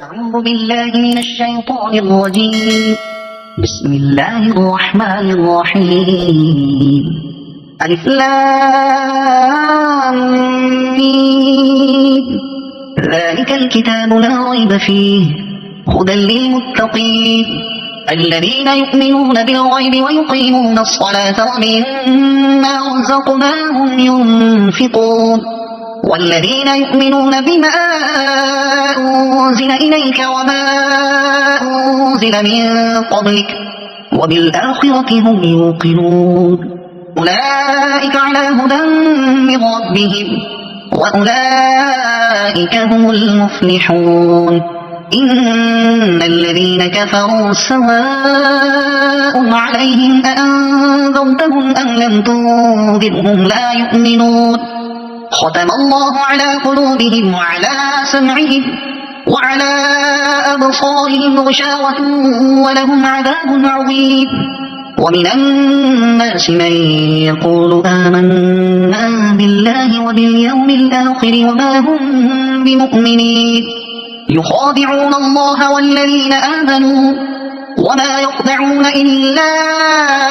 أعوذ بالله من الشيطان الرجيم. بسم الله الرحمن الرحيم. ألف لام ميم. ذلك الكتاب لا ريب فيه هدى للمتقين الذين يؤمنون بالغيب ويقيمون الصلاة ومما رزقناهم ينفقون والذين يؤمنون بما أنزل إليك وما أنزل من قبلك وبالآخرة هم يوقنون أولئك على هدى من ربهم وأولئك هم المفلحون. إن الذين كفروا سواء عليهم أأنذرتهم أم لم تنذرهم لا يؤمنون. ختم الله على قلوبهم وعلى سمعهم وعلى أبصارهم غشاوة ولهم عذاب عظيم. ومن الناس من يقول آمنا بالله وباليوم الآخر وما هم بمؤمنين يخادعون الله والذين آمنوا وما يخدعون إلا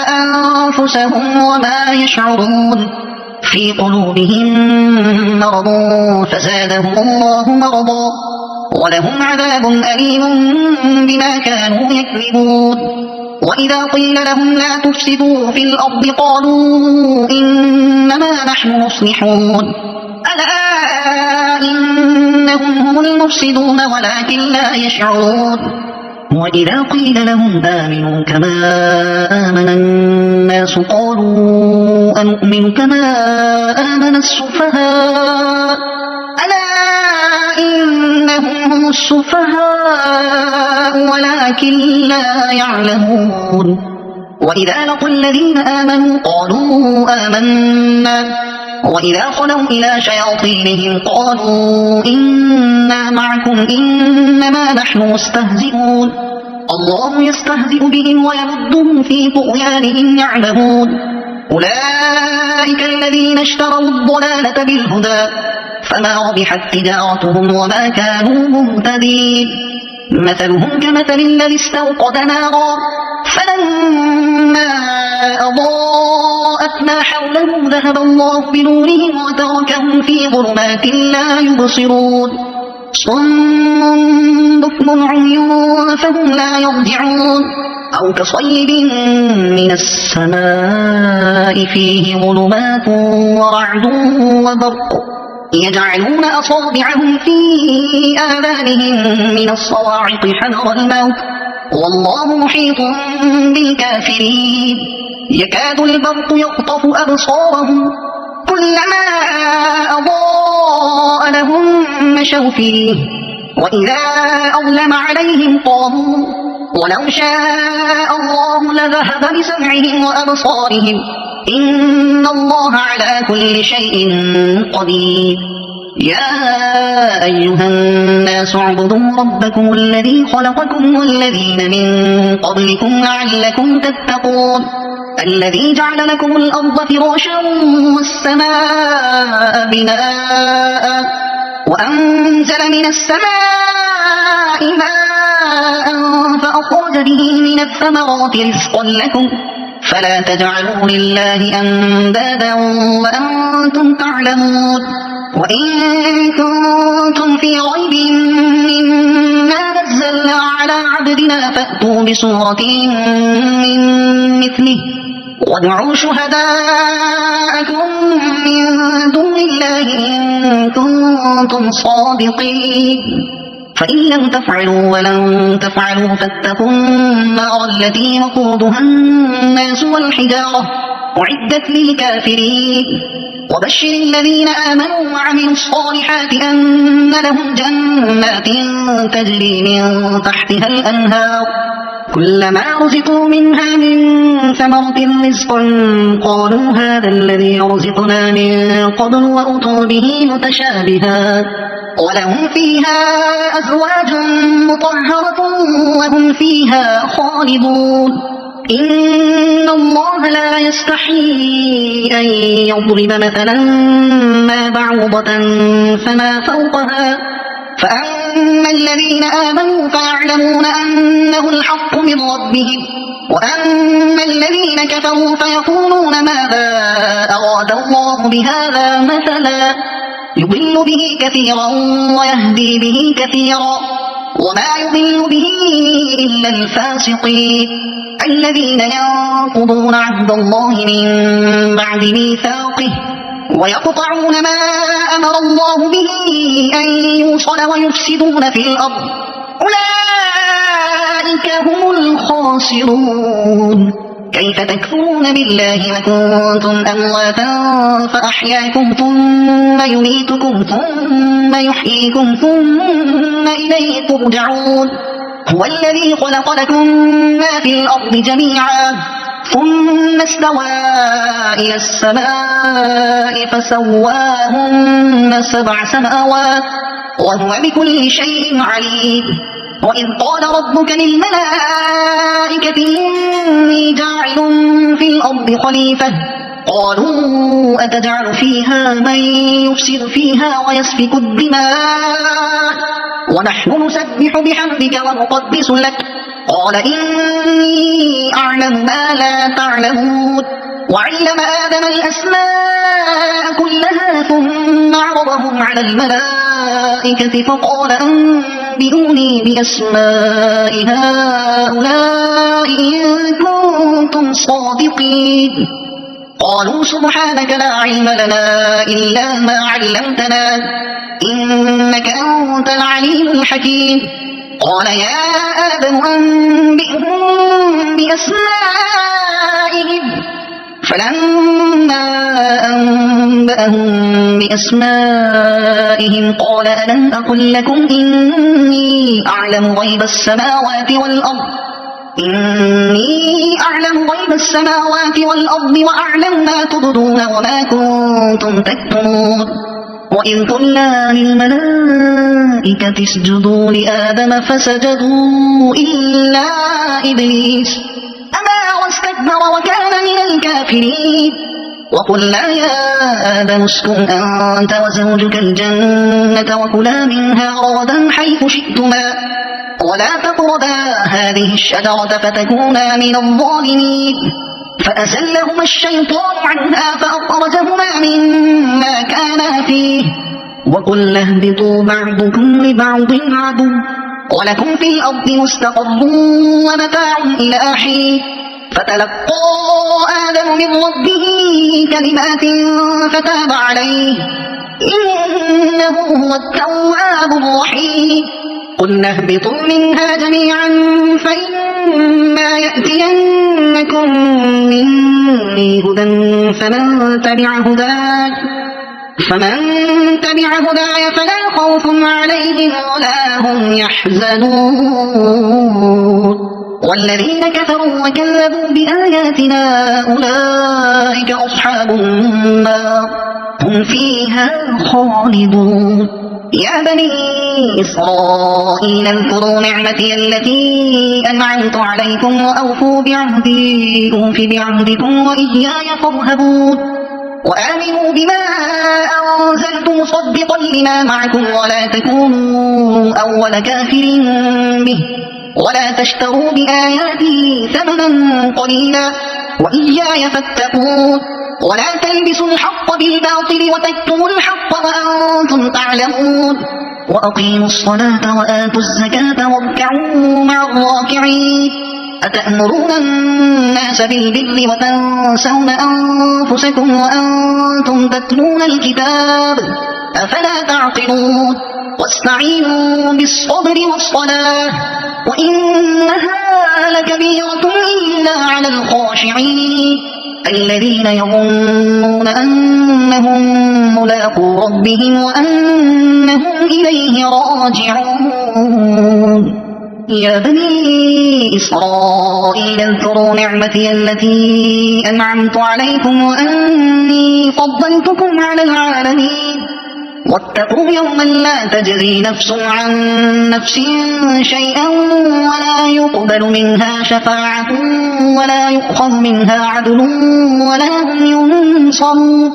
أنفسهم وما يشعرون. في قلوبهم مرض فزادهم الله مرضا ولهم عذاب أليم بما كانوا يكذبون. وإذا قيل لهم لا تفسدوا في الأرض قالوا إنما نحن مصلحون ألا إنهم هم المفسدون ولكن لا يشعرون. وإذا قيل لهم آمنوا كما آمن الناس قالوا أنؤمن كما آمن السفهاء ألا إنهم هم السفهاء ولكن لا يعلمون. وإذا لقوا الذين آمنوا قالوا آمنا وإذا خلوا إلى شياطينهم قالوا إنا معكم إنما نحن مستهزئون الله يستهزئ بهم ويمدهم في طغيانهم يعمهون. أولئك الذين اشتروا الضلالة بالهدى فما ربحت تجارتهم وما كانوا مهتدين. مثلهم كمثل الذي استوقد نارا فلما أضاءت ما حوله ذهب الله بنورهم وتركهم في ظلمات لا يبصرون. صم بكم عمي فهم لا يرجعون. أو كصيب من السماء فيه ظلمات ورعد وبرق يجعلون أصابعهم في آذانهم من الصواعق حذر الموت والله محيط بالكافرين. يكاد البرق يخطف أبصارهم كلما أضاء لهم مشوا فيه وإذا أظلم عليهم قاموا ولو شاء الله لذهب بسمعهم وأبصارهم إن الله على كل شيء قدير. يا أيها الناس اعبدوا ربكم الذي خلقكم والذين من قبلكم لعلكم تتقون الذي جعل لكم الأرض فراشا والسماء بناء وأنزل من السماء ماء فأخرج به من الثمرات رزقا لكم فلا تجعلوا لله أندادا وأنتم تعلمون. وإن كنتم في ريب مما نزلنا على عبدنا فأتوا بسورة من مثله وادعوا شهداءكم من دون الله إن كنتم صادقين فإن لم تفعلوا ولن تفعلوا فاتقوا النار التي وقودها الناس والحجارة أعدت للكافرين. وبشر الذين آمنوا وعملوا الصالحات أن لهم جنات تجري من تحتها الأنهار كلما رزقوا منها من ثمرة رزقا قالوا هذا الذي رزقنا من قبل وأتوا به متشابها ولهم فيها أزواج مطهرة وهم فيها خالدون. إن الله لا يستحيي أن يضرب مثلا ما بعوضة فما فوقها فأما الذين آمنوا فيعلمون أنه الحق من ربهم، وأما الذين كفروا فيقولون ماذا أراد الله بهذا مثلا يضل به كثيرا ويهدي به كثيرا، وما يضل به إلا الفاسقين الذين ينقضون عهد الله من بعد ميثاقه ويقطعون ما أمر الله به أن يوصل ويفسدون في الأرض، أولئك هم الخاسرون. كيف تكفرون بالله وكنتم أمواتا فأحياكم ثم يميتكم ثم يحييكم ثم إليه ترجعون. هو الذي خلق لكم ما في الأرض جميعا ثم استوى إلى السماء فسواهن 7 سماوات وهو بكل شيء عليم. وإذ قال ربك للملائكة إني جاعل في الأرض خليفة قالوا أتجعل فيها من يفسد فيها ويسفك الدماء ونحن نسبح بحمدك ونقدس لك قال إني أعلم ما لا تعلمون. وعلم آدم الأسماء كلها ثم عرضهم على الملائكة فقال أنبئوني بأسماء هؤلاء إن كنتم صادقين. قالوا سبحانك لا علم لنا إلا ما علمتنا إنك أنت العليم الحكيم. قال يا آدم أنبئهم بأسمائهم فلما أنبأهم بأسمائهم قال ألم أقل لكم إني أعلم غيب السماوات والأرض وأعلم ما تبدون وما كنتم تكتمون. وإذ قلنا للملائكة اسجدوا لآدم فسجدوا إلا إبليس أبى واستكبر وكان من الكافرين. وقلنا يا آدم اسكن أنت وزوجك الجنة وكلا منها رغدا حيث شئتما ولا تقربا هذه الشجرة فتكونا من الظالمين. فأزلهما الشيطان عنها فأخرجهما مما كانا فيه وقلنا اهبطوا بعضكم لبعض عدو ولكم في الأرض مستقر ومتاع إلى حين. فتلقى آدم من ربه كلمات فتاب عليه إنه هو التواب الرحيم. قلنا اهبطوا منها جميعا فإما يأتينكم مني هدى فمن تبع هداي فلا خوف عليهم ولا هم يحزنون. والذين كفروا وكذبوا بآياتنا أولئك أصحاب النار هم فيها خالدون. يا بني إسرائيل اذكروا نعمتي التي أنعمت عليكم وأوفوا بعهدي أوف بعهدكم وإياي فارهبون. وآمنوا بما أنزلت مصدقا لما معكم ولا تكونوا أول كافر به ولا تشتروا بآياتي ثمنا قليلا وإياي فاتقون. ولا تلبسوا الحق بالباطل وتكتموا الحق وأنتم تعلمون. وأقيموا الصلاة وآتوا الزكاة واركعوا مع الراكعين. أتأمرون الناس بالبر وتنسون أنفسكم وأنتم تتلون الكتاب أفلا تعقلون. واستعينوا بالصبر والصلاة وإنها لكبيرة إلا على الخاشعين الذين يظنون أنهم ملاقو ربهم وأنهم إليه راجعون. يا بني إسرائيل اذكروا نعمتي التي أنعمت عليكم وأني فضلتكم على العالمين. واتقوا يوما لا تجزي نفس عن نفس شيئا ولا يقبل منها شفاعة ولا يؤخذ منها عدل ولا هم ينصرون.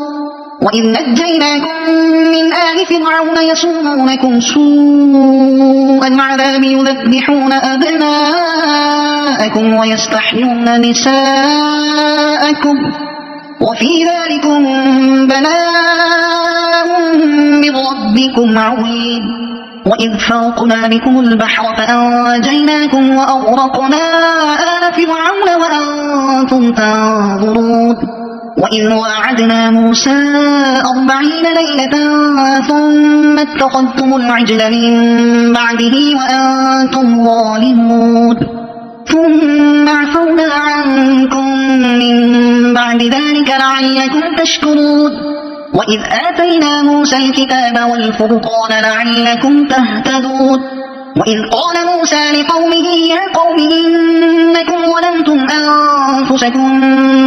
وإذ نجيناكم من آل فرعون يسومونكم سوء العذاب يذبحون أبناءكم ويستحيون نساءكم وفي ذلكم بلاء من ربكم عظيم وإذ فرقنا بكم البحر فأنجيناكم وأغرقنا آل فرعون وأنتم تنظرون وإذ وعدنا موسى 40 ليلة ثم اتخذتم العجل من بعده وأنتم ظالمون ثم عفونا عنكم من بعد ذلك لعلكم تشكرون وإذ آتينا موسى الكتاب والفرقان لعلكم تهتدون وإذ قال موسى لقومه يا قوم إنكم ظلمتم أنفسكم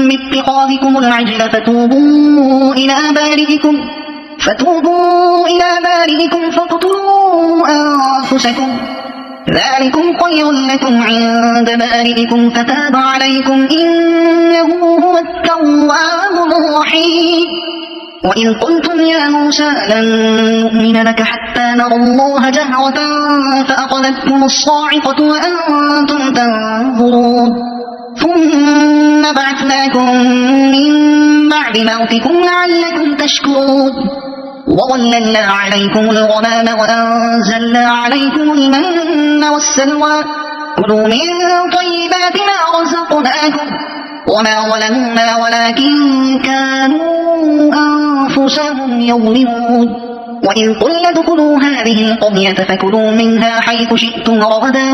باتخاذكم العجل فتوبوا إلى بارئكم فاقتلوا أنفسكم ذلكم خير لكم عند بارئكم فتاب عليكم إنه هو التواب الرحيم وإذ قلتم يا موسى لن نؤمن لك حتى نرى الله جهرة فأخذتكم الصاعقة وأنتم تنظرون ثم بعثناكم من بعد موتكم لعلكم تشكرون وظللنا عليكم الغمام وأنزلنا عليكم المن والسلوى كلوا من طيبات ما رزقناكم وما ظلمونا ولكن كانوا أنفسهم يظلمون وإذ قلنا ادخلوا هذه القرية فكلوا منها حيث شئتم رغدا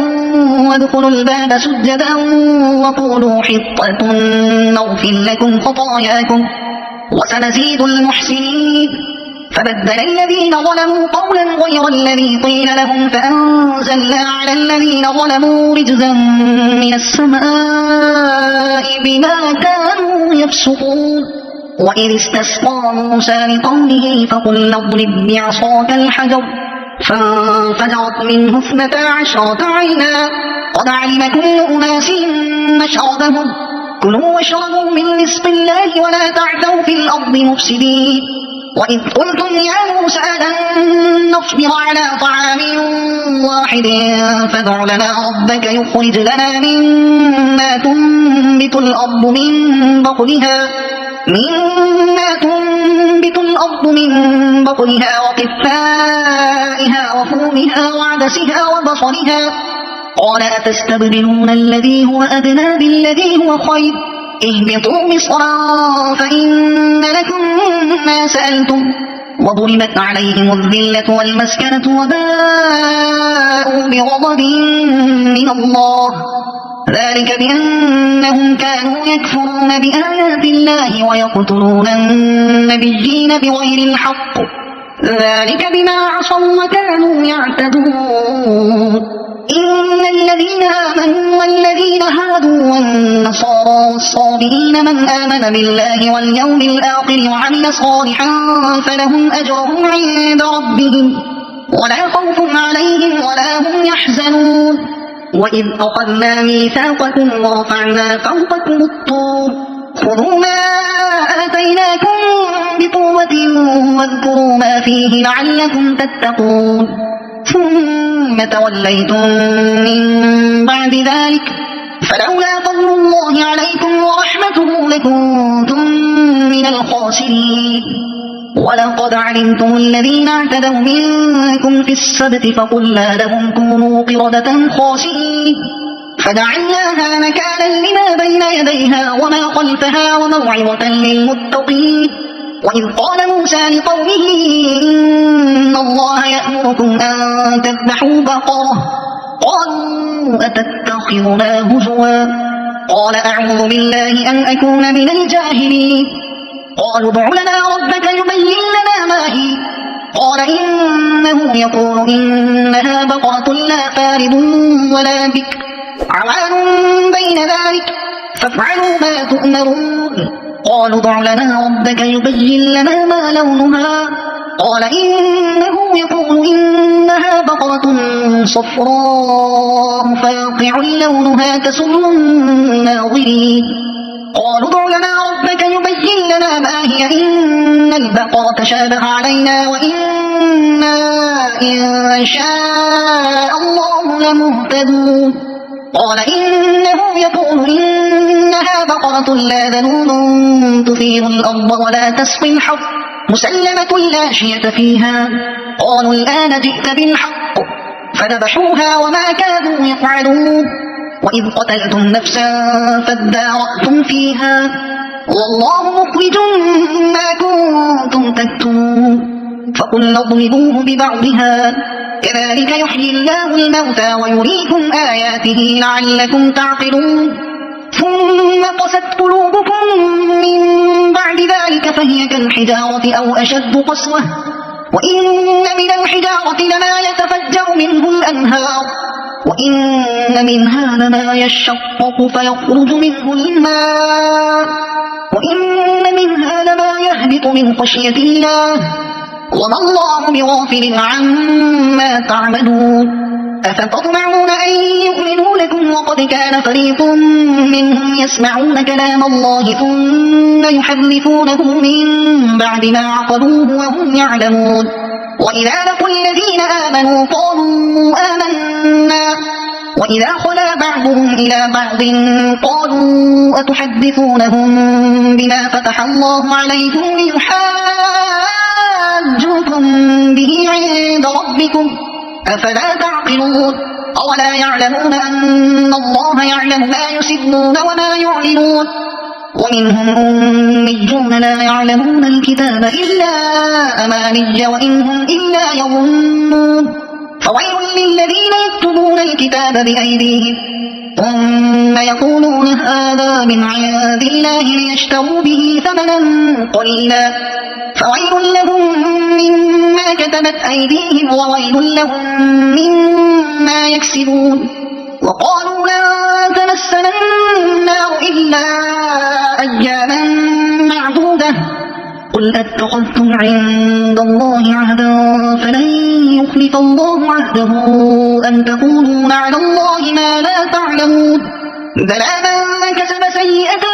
وادخلوا الباب سجدا وقولوا حطة نغفر لكم خطاياكم وسنزيد المحسنين فبدل الذين ظلموا قولا غير الذي قيل لهم فأنزلنا على الذين ظلموا رجزا من السماء بما كانوا يفسقون وإذ استسقى موسى لقومه فقلنا اضرب بعصاك الحجر فانفجرت منه 12 عينا قد علم كل أناس مشربهم كلوا واشربوا من رزق الله ولا تعثوا في الأرض مفسدين وإذ قلتم يا موسى لن نصبر على طعام واحد فادع لنا ربك يخرج لنا مما تنبت الأرض من بقلها وقثائها وفومها وعدسها وبصلها قال أتستبدلون الذي هو أدنى بالذي هو خير اهبطوا مصرا فإن لكم ما سألتم وضربت عليهم الذلة والمسكنة وباءوا بغضب من الله ذلك بأنهم كانوا يكفرون بآيات الله ويقتلون النبيين بغير الحق ذلك بما عصوا وكانوا يعتدون إن الذين آمنوا والذين هادوا والنصارى والصابئين من آمن بالله واليوم الآخر وعمل صالحا فلهم أجرهم عند ربهم ولا خوف عليهم ولا هم يحزنون وإذ أخذنا ميثاقكم ورفعنا فوقكم الطور خذوا ما آتيناكم بقوة واذكروا ما فيه لعلكم تتقون ثم توليتم من بعد ذلك فلولا فضل الله عليكم ورحمته لكنتم من الخاسرين ولقد علمتم الذين اعتدوا منكم في السبت فقلنا لهم كونوا قردة خاسئين فجعلناها نكالا لما بين يديها وما خلفها وموعظة للمتقين وإذ قال موسى لقومه إن الله يأمركم أن تذبحوا بقرة قالوا أتتخذنا هزوا قال أعوذ بالله أن أكون من الجاهلين قالوا ادع لنا ربك يبين لنا ما هي قال إنه يقول إنها بقرة لا فارض ولا بكر عوان بين ذلك فافعلوا ما تؤمرون قالوا ادع لنا ربك يبين لنا ما لونها قال إنه يقول إنها بقرة صفراء فاقع لونها تسر الناظرين قالوا ادع لنا ربك يبين بين لنا ما هي إن البقرة تشابه علينا وإنا إن شاء الله لمهتدون قال إنه يقول إنها بقرة لا ذلول تثير الأرض ولا تسقي الحرث مسلمة لا شية فيها قالوا الآن جئت بالحق فذبحوها وما كادوا يفعلون وإذ قتلتم نفسا فادارأتم فيها والله مخرج ما كنتم تكتمون فقلنا اضربوه ببعضها كذلك يحيي الله الموتى ويريكم آياته لعلكم تعقلون ثم قست قلوبكم من بعد ذلك فهي كالحجارة أو أشد قسوة وإن من الحجارة لما يتفجر منه الأنهار وإن منها لما يشقق فيخرج منه الماء وإن منها لما يهبط من خشية الله وما الله بغافل عما تعملون أفتطمعون أن يؤمنوا لكم وقد كان فريق منهم يسمعون كلام الله ثم يحرفونه من بعد ما عقلوه وهم يعلمون وإذا لقوا الذين آمنوا قالوا آمنا وإذا خلا بعضهم إلى بعض قالوا أتحدثونهم بما فتح الله عليكم ليحاجوكم به عند ربكم أفلا تعقلون أولا يعلمون أن الله يعلم ما يسرون وما يعلنون ومنهم أميون لا يعلمون الكتاب إلا أماني وإن هم إلا يظنون فويل للذين يكتبون الكتاب بأيديهم ثم يقولون هذا من عند الله ليشتروا به ثمنا قليلا فويل لهم مما كتبت أيديهم وويل لهم مما يكسبون وقالوا لن تمسنا النار إلا أياما معدودة قل أتخذتم عند الله عهدا فلن يخلف الله عهده أم تقولون على الله ما لا تعلمون بلى من كسب سيئة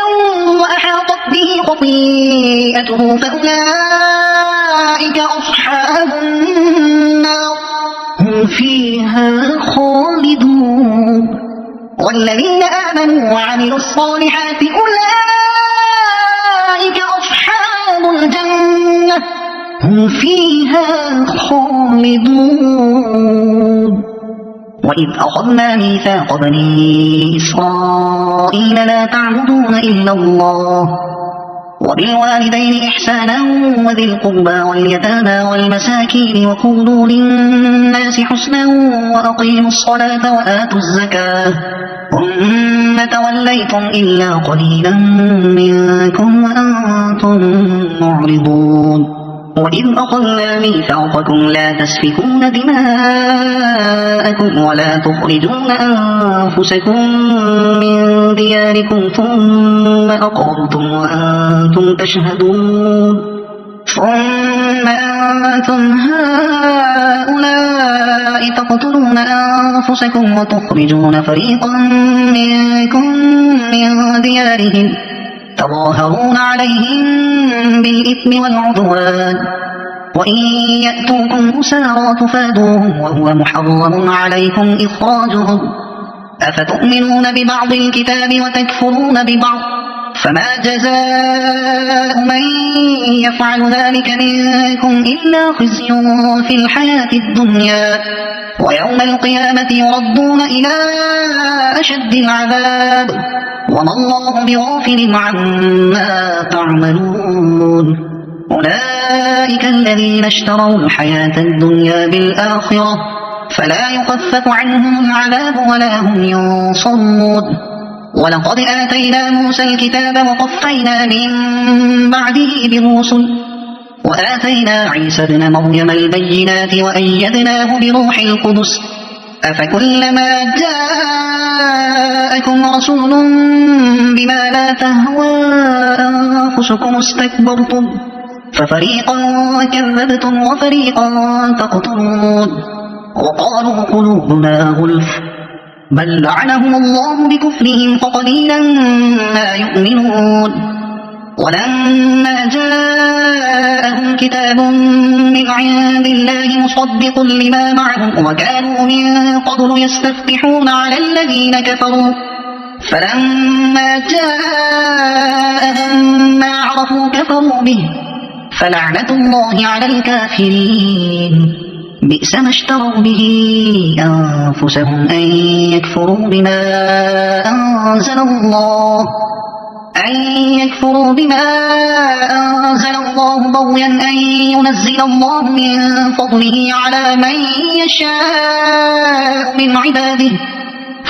وأحاطت به خطيئته فأولئك أصحاب النار هم فيها خالدون والذين آمنوا وعملوا الصالحات أولئك أصحاب الجنة هم فيها خالدون وإذ أخذنا ميثاق بني إسرائيل لا تعبدون إلا الله وبالوالدين إحسانا وذي القربى واليتامى والمساكين وقولوا للناس حسنا وأقيموا الصلاة وآتوا الزكاة ثم توليتم إلا قليلا منكم وأنتم معرضون وإذ أخذنا ميثاقكم لا تسفكون دماءكم ولا تخرجون أنفسكم من دياركم ثم أقررتم وأنتم تشهدون ثم أنتم هؤلاء تقتلون أنفسكم وتخرجون فريقا منكم من ديارهم تظاهرون عليهم بالإثم والعدوان وإن يأتوكم أسارى تفادوهم وهو محرم عليكم إخراجهم أفتؤمنون ببعض الكتاب وتكفرون ببعض فما جزاء من يفعل ذلك منكم إلا خزي في الحياة الدنيا ويوم القيامة يردون إلى أشد العذاب وما الله بغافل عما تعملون أولئك الذين اشتروا الحياة الدنيا بالآخرة فلا يخفف عنهم العذاب ولا هم ينصرون ولقد آتينا موسى الكتاب وقفينا من بعده بالرسل وآتينا عيسى ابن مريم البينات وأيدناه بروح القدس أفكلما جاءكم رسول بما لا تهوى أنفسكم استكبرتم ففريقا كذبتم وفريقا تقتلون وقالوا قلوبنا غلف بل لعنهم الله بكفرهم فقليلا ما يؤمنون ولما جاءهم كتاب من عند الله مصدق لما معهم وكانوا من قبل يستفتحون على الذين كفروا فلما جاءهم ما عرفوا كفروا به فلعنة الله على الكافرين بئس ما اشتروا به أنفسهم أن يكفروا بما أنزل الله بغيا أن ينزل الله من فضله على من يشاء من عباده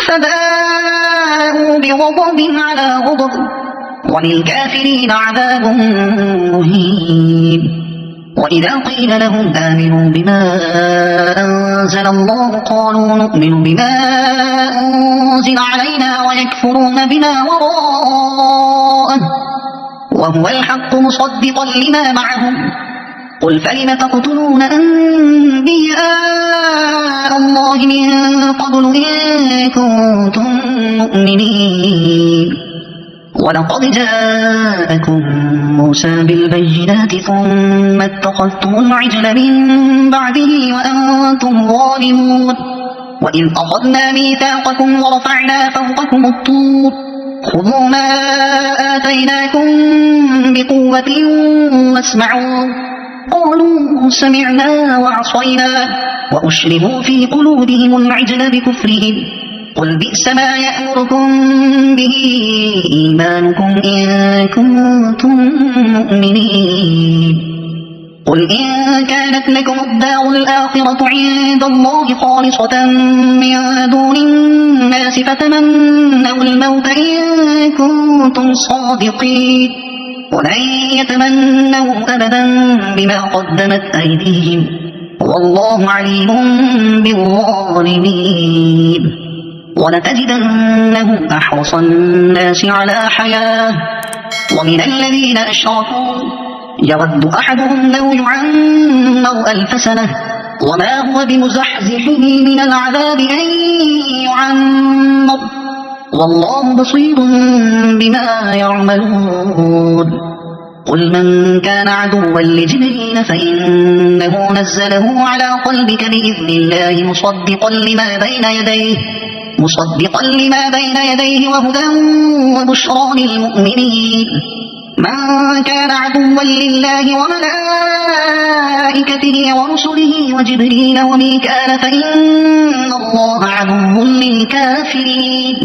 فباءوا بغضب على غضب وللكافرين عذاب مهين. وإذا قيل لهم آمنوا بما أنزل الله قالوا نؤمن بما أنزل علينا ويكفرون بما وراءه وهو الحق مصدقا لما معهم قل فلم تقتلون أنبياء الله من قبل إن كنتم مؤمنين. ولقد جاءكم موسى بالبينات ثم اتخذتم العجل من بعده وأنتم ظالمون. وإذ أخذنا ميثاقكم ورفعنا فوقكم الطور خذوا ما آتيناكم بقوة واسمعوا قالوا سمعنا وعصينا وأشربوا في قلوبهم العجل بكفرهم قل بئس ما يأمركم به إيمانكم إن كنتم مؤمنين. قل إن كانت لكم الدار الآخرة عند الله خالصة من دون الناس فتمنوا الموت إن كنتم صادقين ولن يتمنوا أبدا بما قدمت أيديهم والله عليم بالظالمين. ولتجدنهم أحرص الناس على حياة ومن الذين أشركوا يود أحدهم لو يعمر 1000 سنة وما هو بمزحزحه من العذاب أن يعمر والله بصير بما يعملون. قل من كان عدوا لجبريل فإنه نزله على قلبك بإذن الله مصدقا لما بين يديه وهدى وبشرى للمؤمنين. من كان عدوا لله وملائكته ورسله وجبريل وميكال فإن الله عدو للكافرين.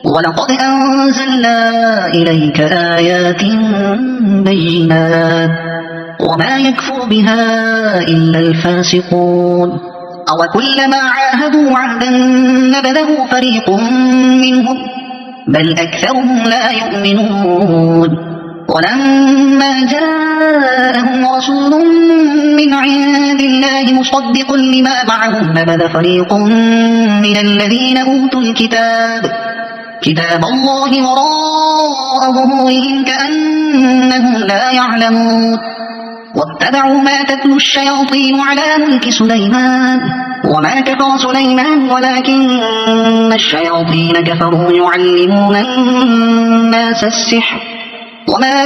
ولقد أنزلنا إليك آيات بينات وما يكفر بها إلا الفاسقون. أوكلما عاهدوا عهدا نبذه فريق منهم بل أكثرهم لا يؤمنون. ولما جاءهم رسول من عند الله مصدق لما معهم نبذ فريق من الذين أوتوا كتاب الله وراء ظهورهم كأنهم لا يعلمون. واتبعوا ما تتلو الشياطين على ملك سليمان وما كفر سليمان ولكن الشياطين كفروا يعلمون الناس السحر وما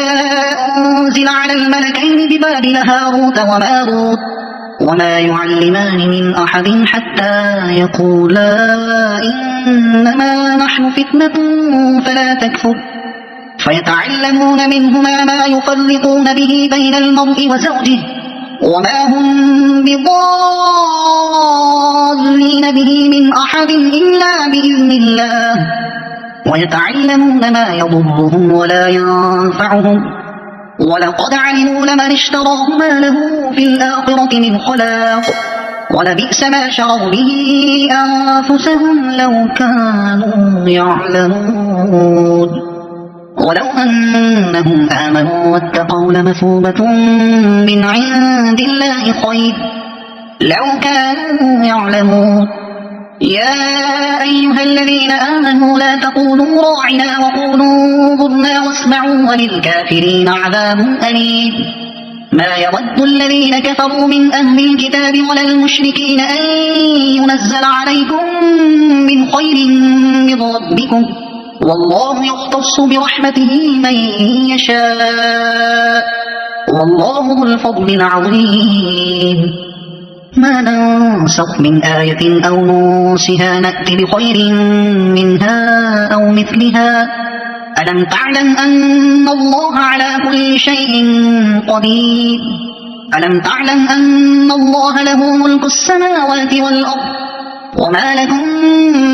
أنزل على الملكين ببابل هاروت وماروت وما يعلمان من أحد حتى يقولا إنما نحن فتنة فلا تكفر فيتعلمون منهما ما يفرقون به بين المرء وزوجه وما هم بضارين به من أحد إلا بإذن الله ويتعلمون ما يضرهم ولا ينفعهم ولقد علموا لمن اشتراه ما له في الآخرة من خلاق ولبئس ما شروا به أنفسهم لو كانوا يعلمون. ولو أنهم آمنوا واتقوا لمثوبة من عند الله خير لو كانوا يعلمون. يا أيها الذين آمنوا لا تقولوا راعنا وقولوا انظرنا واسمعوا وللكافرين عذاب أليم. ما يود الذين كفروا من أهل الكتاب ولا المشركين أن ينزل عليكم من خير من ربكم والله يختص برحمته من يشاء والله ذو الفضل العظيم ما ننسخ من آية أو ننسها نأت بخير منها أو مثلها ألم تعلم أن الله على كل شيء قدير ألم تعلم أن الله له ملك السماوات والأرض وما لكم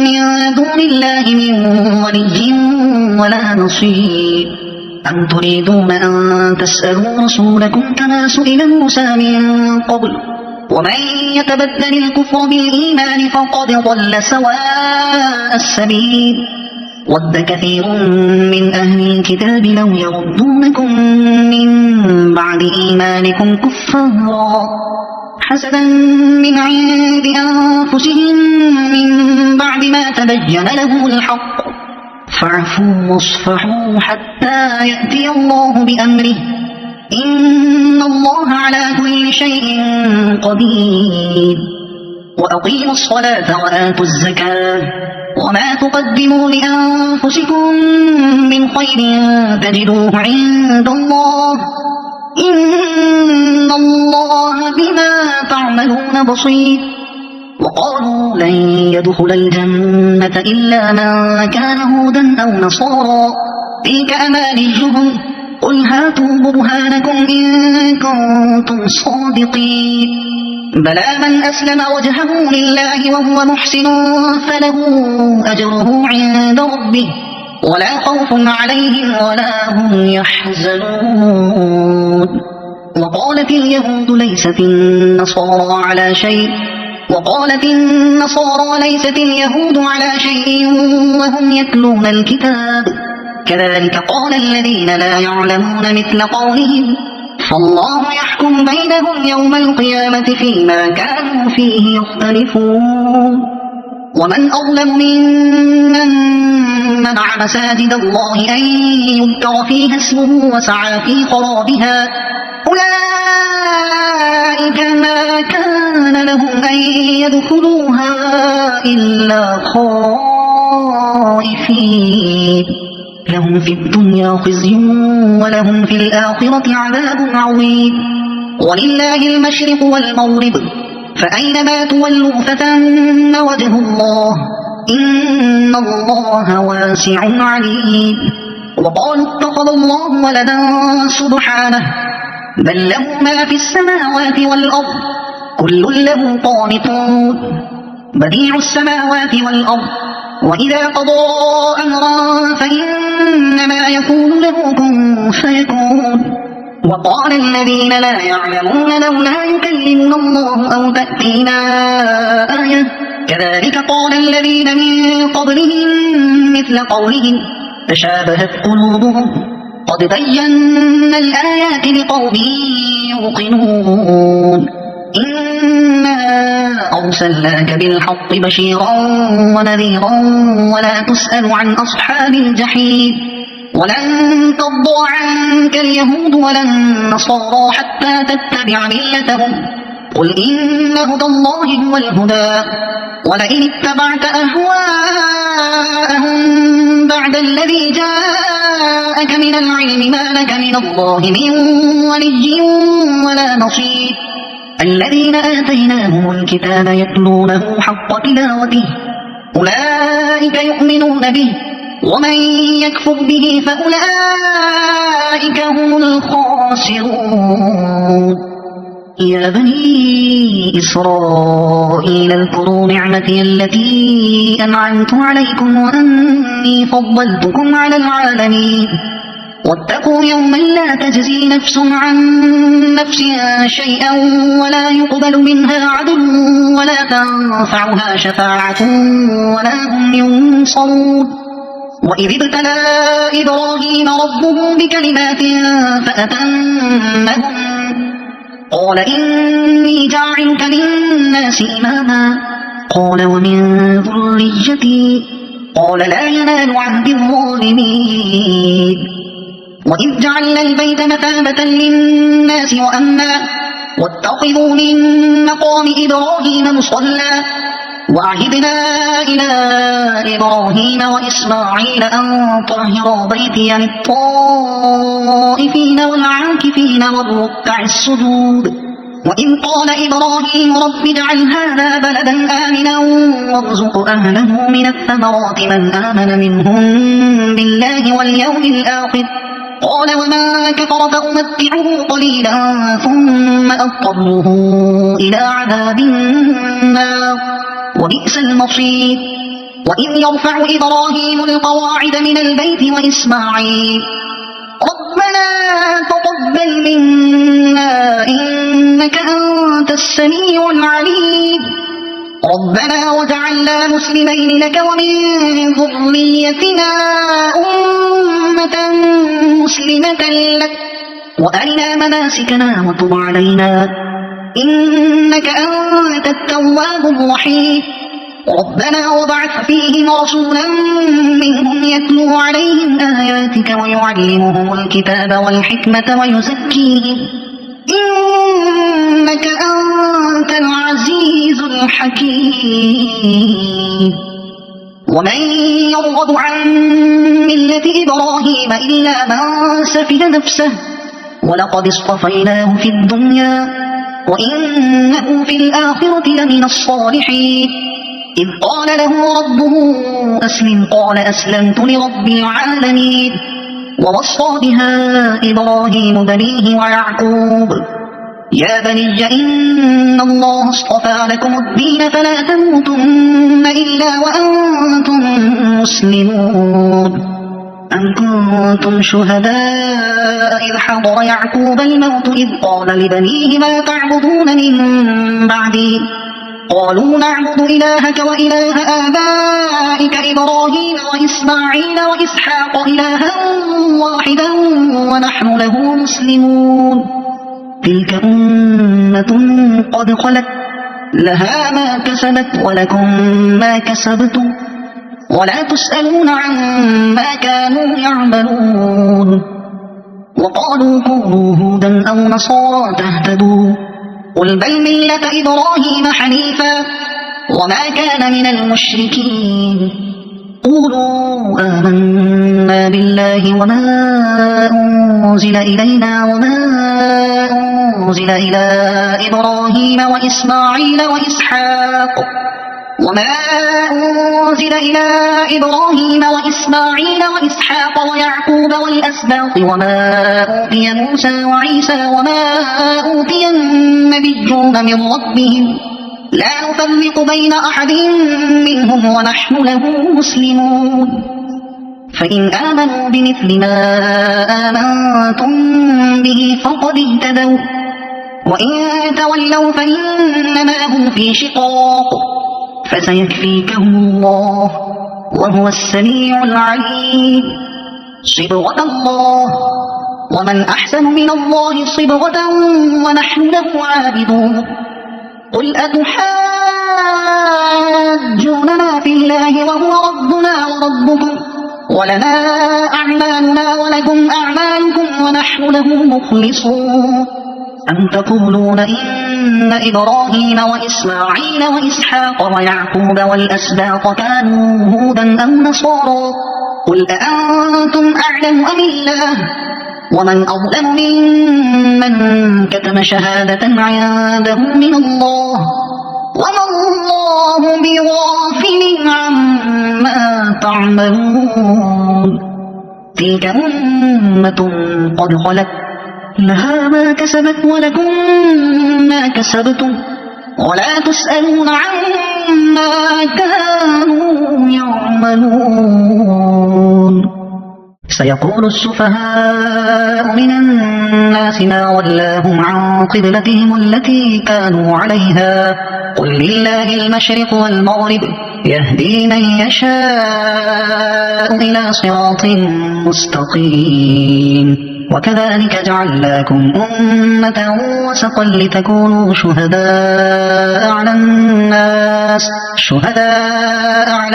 من دون الله من ولي ولا نصير أم تريدون أن تسألوا رسولكم كما سئل موسى من قبل ومن يتبدل الكفر بالإيمان فقد ضل سواء السبيل ود كثير من أهل الكتاب لو يردونكم من بعد إيمانكم كفارا حسدا من عند أنفسهم من بعد ما تبين لهم الحق فاعفوا واصفحوا حتى يأتي الله بأمره إن الله على كل شيء قدير وأقيموا الصلاة وآتوا الزكاة وما تقدموا لأنفسكم من خير تجدوه عند الله إن الله بما تعملون بصير وقالوا لن يدخل الجنة إلا من كان هودا أو نصارى تلك أمانيهم قل هاتوا برهانكم إن كنتم صادقين بلى من أسلم وجهه لله وهو محسن فله أجره عند ربه ولا خوف عليهم ولا هم يحزنون وقالت اليهود ليست النصارى على شيء وقالت النصارى ليست اليهود على شيء وهم يتلون الكتاب كذلك قال الذين لا يعلمون مثل قولهم فالله يحكم بينهم يوم القيامة فيما كانوا فيه يختلفون ومن أظلم ممن منع مساجد الله أن يذكر فيها اسمه وسعى في خرابها أولئك ما كان لهم أن يدخلوها إلا خائفين لهم في الدنيا خزي ولهم في الآخرة عذاب عظيم ولله المشرق والمغرب فأينما تولوا فثم وجه الله إن الله واسع عليم وقالوا اتخذ الله ولدا سبحانه بل له ما في السماوات والأرض كل له قانتون بديع السماوات والأرض وإذا قضى أمرا فإنما يقول له كن فيكون وقال الذين لا يعلمون لولا يكلمنا الله أو تأتينا آية كذلك قال الذين من قبلهم مثل قولهم تشابهت قلوبهم قد بينا الآيات لقوم يوقنون إنا أرسلناك بالحق بشيرا ونذيرا ولا تسأل عن أصحاب الجحيم ولن ترضى عنك اليهود ولا النصارى حتى تتبع ملتهم قل إن هدى الله هو الهدى ولئن اتبعت أهواءهم بعد الذي جاءك من العلم ما لك من الله من ولي ولا نصير الذين آتيناهم الكتاب يتلونه حق تلاوته أولئك يؤمنون به ومن يكفر به فأولئك هم الخاسرون يا بني إسرائيل اذكروا نعمتي التي أنعمت عليكم وأني فضلتكم على العالمين واتقوا يوما لا تجزي نفس عن نفس شيئا ولا يقبل منها عدل ولا تنفعها شفاعة ولا هم ينصرون وإذ ابتلى إبراهيم ربه بكلمات فأتمهم قال إني جاعلك للناس إماما قال ومن ذريتي قال لا ينال عهد الظالمين وإذ جعلنا البيت مثابة للناس وأمنا واتخذوا من مقام إبراهيم مصلى وعهدنا إلى إبراهيم وإسماعيل أن طهرا بيتي للطائفين والعاكفين والركع السجود وإذ قال إبراهيم رب اجعل هذا بلدا آمنا وارزق أهله من الثمرات من آمن منهم بالله واليوم الآخر قال ومن كفر فأمتعه قليلا ثم أضطره إلى عذاب النار وبئس المصير وإذ يرفع إبراهيم القواعد من البيت وإسماعيل ربنا تقبل منا إنك أنت السميع العليم ربنا وجعلنا مسلمين لك ومن ذريتنا أمة مسلمة لك وأرنا مناسكنا وتب علينا إنك أنت التواب الرحيم ربنا وابعث فيهم رسولا منهم يتلو عليهم آياتك ويعلمهم الكتاب والحكمة ويزكيهم إنك أنت العزيز الحكيم ومن يرغب عن ملة إبراهيم إلا من سفه نفسه ولقد اصطفيناه في الدنيا وإنه في الآخرة لمن الصالحين إذ قال له ربه أسلم قال أسلمت لرب العالمين ووصى بها إبراهيم بنيه ويعقوب يا بني إن الله اصطفى لكم الدين فلا تموتن إلا وأنتم مسلمون أم كنتم شهداء إذ حضر يعقوب الموت إذ قال لبنيه ما تعبدون من بعدي قالوا نعبد إلهك وإله آبائك إبراهيم وإسماعيل وإسحاق إلها واحدا ونحن له مسلمون تلك أمة قد خلت لها ما كسبت ولكم ما كسبتم ولا تسألون عما كانوا يعملون وقالوا كونوا هودا أو نصارى تهتدوا قل بل ملة إبراهيم حنيفا وما كان من المشركين قولوا آمنا بالله وما أنزل إلينا وما أنزل إلى إبراهيم وإسماعيل وإسحاق ويعقوب والأسباط وما أوتي موسى وعيسى وما أوتي النبيون من ربهم لا نفرق بين أحد منهم ونحن له مسلمون فإن آمنوا بمثل ما آمنتم به فقد اهتدوا وإن تولوا فإنما هم في شقاق فسيكفيكهم الله وهو السميع العليم صبغة الله ومن أحسن من الله صبغة ونحن له عابدون قل أتحاجوننا في الله وهو ربنا وربكم ولنا أعمالنا ولكم أعمالكم ونحن له مخلصون أم تقولون إن إبراهيم وإسماعيل وإسحاق ويعقوب والأسباط كانوا هودا أو نصارى قل أأنتم أعلم أم الله ومن أظلم ممن كتم شهادة عنده من الله وما الله بغافل عما تعملون تلك أمة قد خلت لها ما كسبت ولكم ما كسبتم ولا تسألون عما كانوا يعملون سيقول السفهاء من الناس ما ولاهم عن قبلتهم التي كانوا عليها قل لله المشرق والمغرب يهدي من يشاء إلى صراط مستقيم وكذلك جعلناكم أمة وسطا لتكونوا شهداء على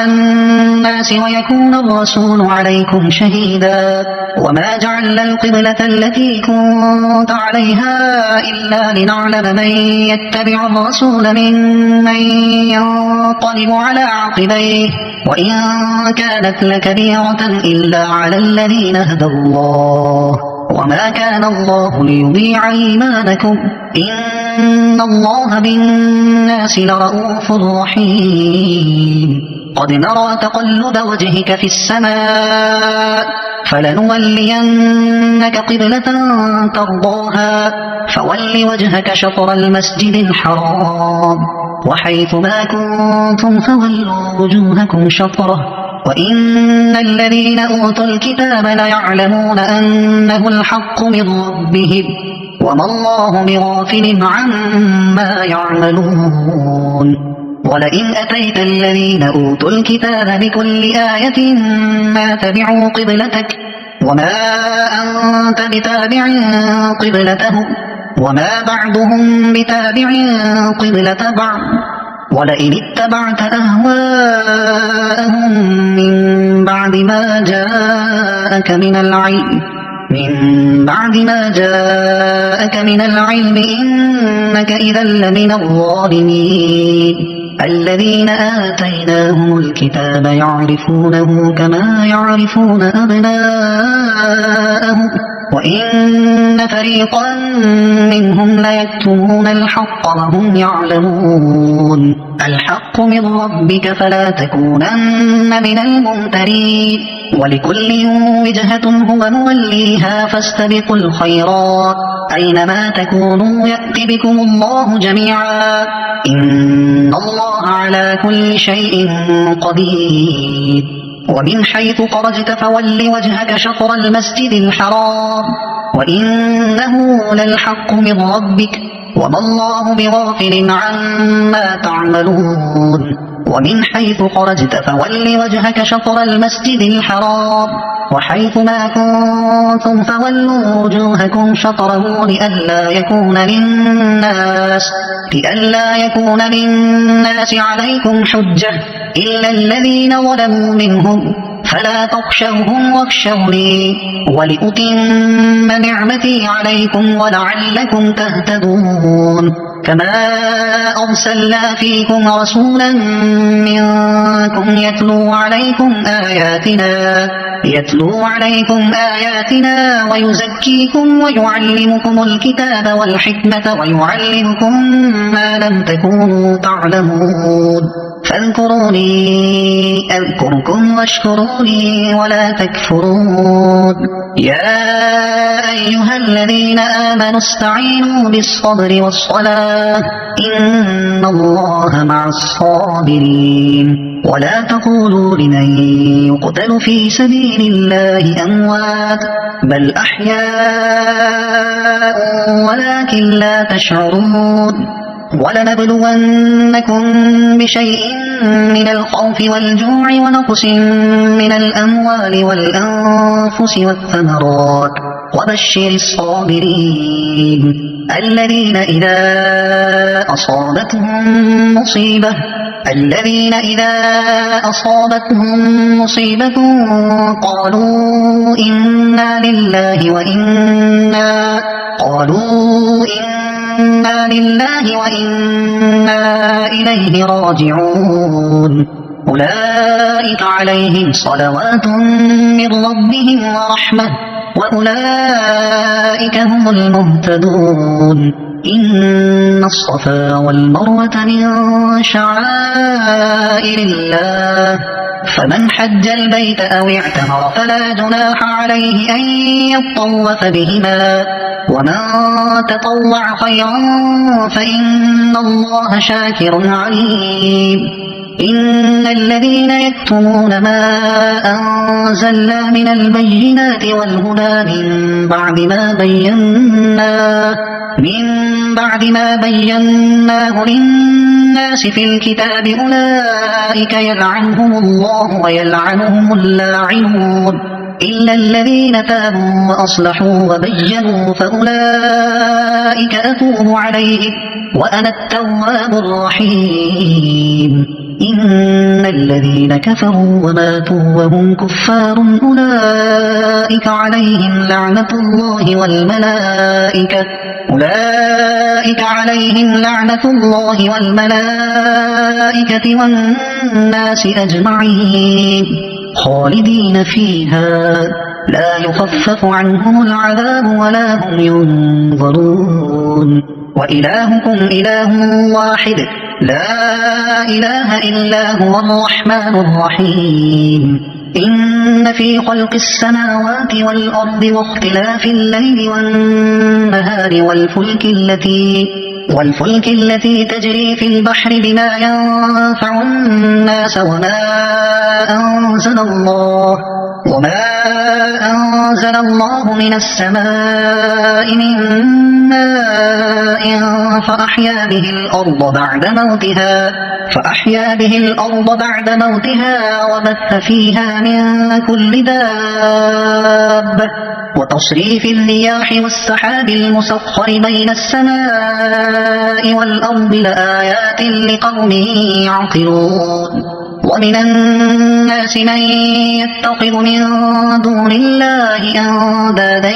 الناس الناس ويكون الرسول عليكم شهيدا وما جعلنا القبلة التي كنت عليها إلا لنعلم من يتبع الرسول ممن ينقلب على عقبيه وإن كانت لكبيرة إلا على الذين هدى الله وما كان الله ليضيع إيمانكم إن الله بالناس لرءوف رحيم قد نرى تقلب وجهك في السماء فلنولينك قبلة ترضاها فول وجهك شطر المسجد الحرام وحيث ما كنتم فولوا وجوهكم شطره وإن الذين أوتوا الكتاب ليعلمون أنه الحق من ربهم وما الله بغافل عما يعملون ولئن أتيت الذين أوتوا الكتاب بكل آية ما تبعوا قبلتك وما أنت بتابع قبلتهم وما بعضهم بتابع قبلة بعض ولئن اتبعت أهواءهم من بعد ما جاءك من العلم إنك إذا لمن الظالمين الذين آتيناهم الكتاب يعرفونه كما يعرفون أبناءهم وإن فريقا منهم ليكتمون الحق وهم يعلمون الحق من ربك فلا تكونن من الممترين ولكل وجهة هو موليها فاستبقوا الخيرات أينما تكونوا يأت بكم الله جميعا إن الله على كل شيء قدير ومن حيث خرجت فول وجهك شطر المسجد الحرام وإنه للحق من ربك وما الله بغافل عما تعملون ومن حيث خرجت فول وجهك شطر المسجد الحرام وحيث ما كنتم فولوا وجوهكم شطره لئلا يكون للناس عليكم حجة إلا الذين ظلموا منهم فلا تخشوهم واخشوني ولأتم نعمتي عليكم ولعلكم تهتدون كما أرسلنا فيكم رسولا منكم يتلو عليكم آياتنا ويزكيكم ويعلمكم الكتاب والحكمة ويعلمكم ما لم تكونوا تعلمون فاذكروني أذكركم واشكروني ولا تكفرون يا أيها الذين آمنوا استعينوا بالصبر والصلاة إن الله مع الصابرين ولا تقولوا لمن يقتل في سبيل الله أموات بل أحياء ولكن لا تشعرون ولنبلونكم بشيء من الخوف والجوع ونقص من الأموال والأنفس والثمرات وبشر الصابرين الذين إذا أصابتهم مصيبة قالوا إنا لله وإنا إليه راجعون أولئك عليهم صلوات من ربهم ورحمة وأولئك هم المهتدون إن الصفا والمروة من شعائر الله فمن حج البيت أو اعتمر فلا جناح عليه أن يطوف بهما ومن تطوع خيرا فإن الله شاكر عليم إن الذين يكتمون ما أنزلنا من البينات والهدى من بعد ما بيناه للناس في الكتاب أولئك يلعنهم الله ويلعنهم اللاعنون إلا الذين تابوا وأصلحوا وبينوا فأولئك أتوب عليهم وأنا التواب الرحيم إن الذين كفروا وماتوا وهم كفار أولئك عليهم لعنة الله والملائكة والناس أجمعين خالدين فيها لا يخفف عنهم العذاب ولا هم ينظرون وإلهكم إله واحد لا إله إلا هو الرحمن الرحيم إن في خلق السماوات والأرض واختلاف الليل والنهار والفلك التي تجري في البحر بما ينفع الناس وما أنزل الله من السماء من ماء فأحيا به الأرض بعد موتها وبث فيها من كل دابة وتصريف الرياح والسحاب المسخر بين السماء والأرض لآيات لقوم يعقلون ومن الناس من يتخذ من دون الله أندادا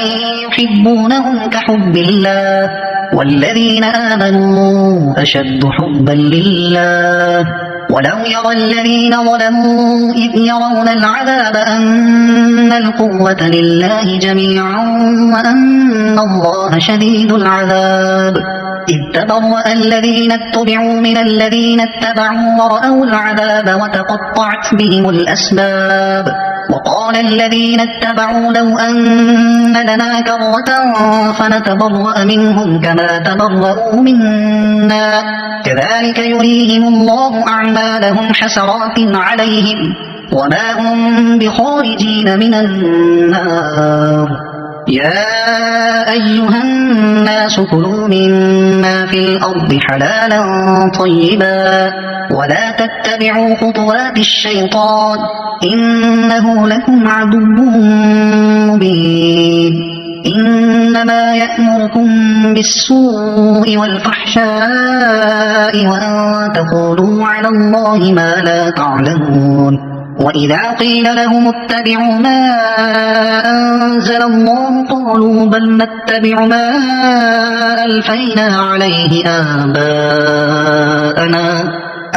يحبونهم كحب الله والذين آمنوا أشد حبا لله ولو يرى الذين ظلموا إذ يرون العذاب أن القوة لله جميعا وأن الله شديد العذاب إذ تبرأ الذين اتبعوا من الذين اتبعوا ورأوا العذاب وتقطعت بهم الأسباب وقال الذين اتبعوا لو أن لنا كرة فنتبرأ منهم كما تبرأوا منا كذلك يريهم الله أعمالهم حسرات عليهم وما هم بخارجين من النار يا أيها الناس كلوا مما في الأرض حلالا طيبا ولا تتبعوا خطوات الشيطان إنه لكم عدو مبين إنما يأمركم بالسوء والفحشاء وأن تقولوا على الله ما لا تعلمون وإذا قيل لهم اتبعوا ما أنزل الله قالوا بل نتبع ما ألفينا عليه آباءنا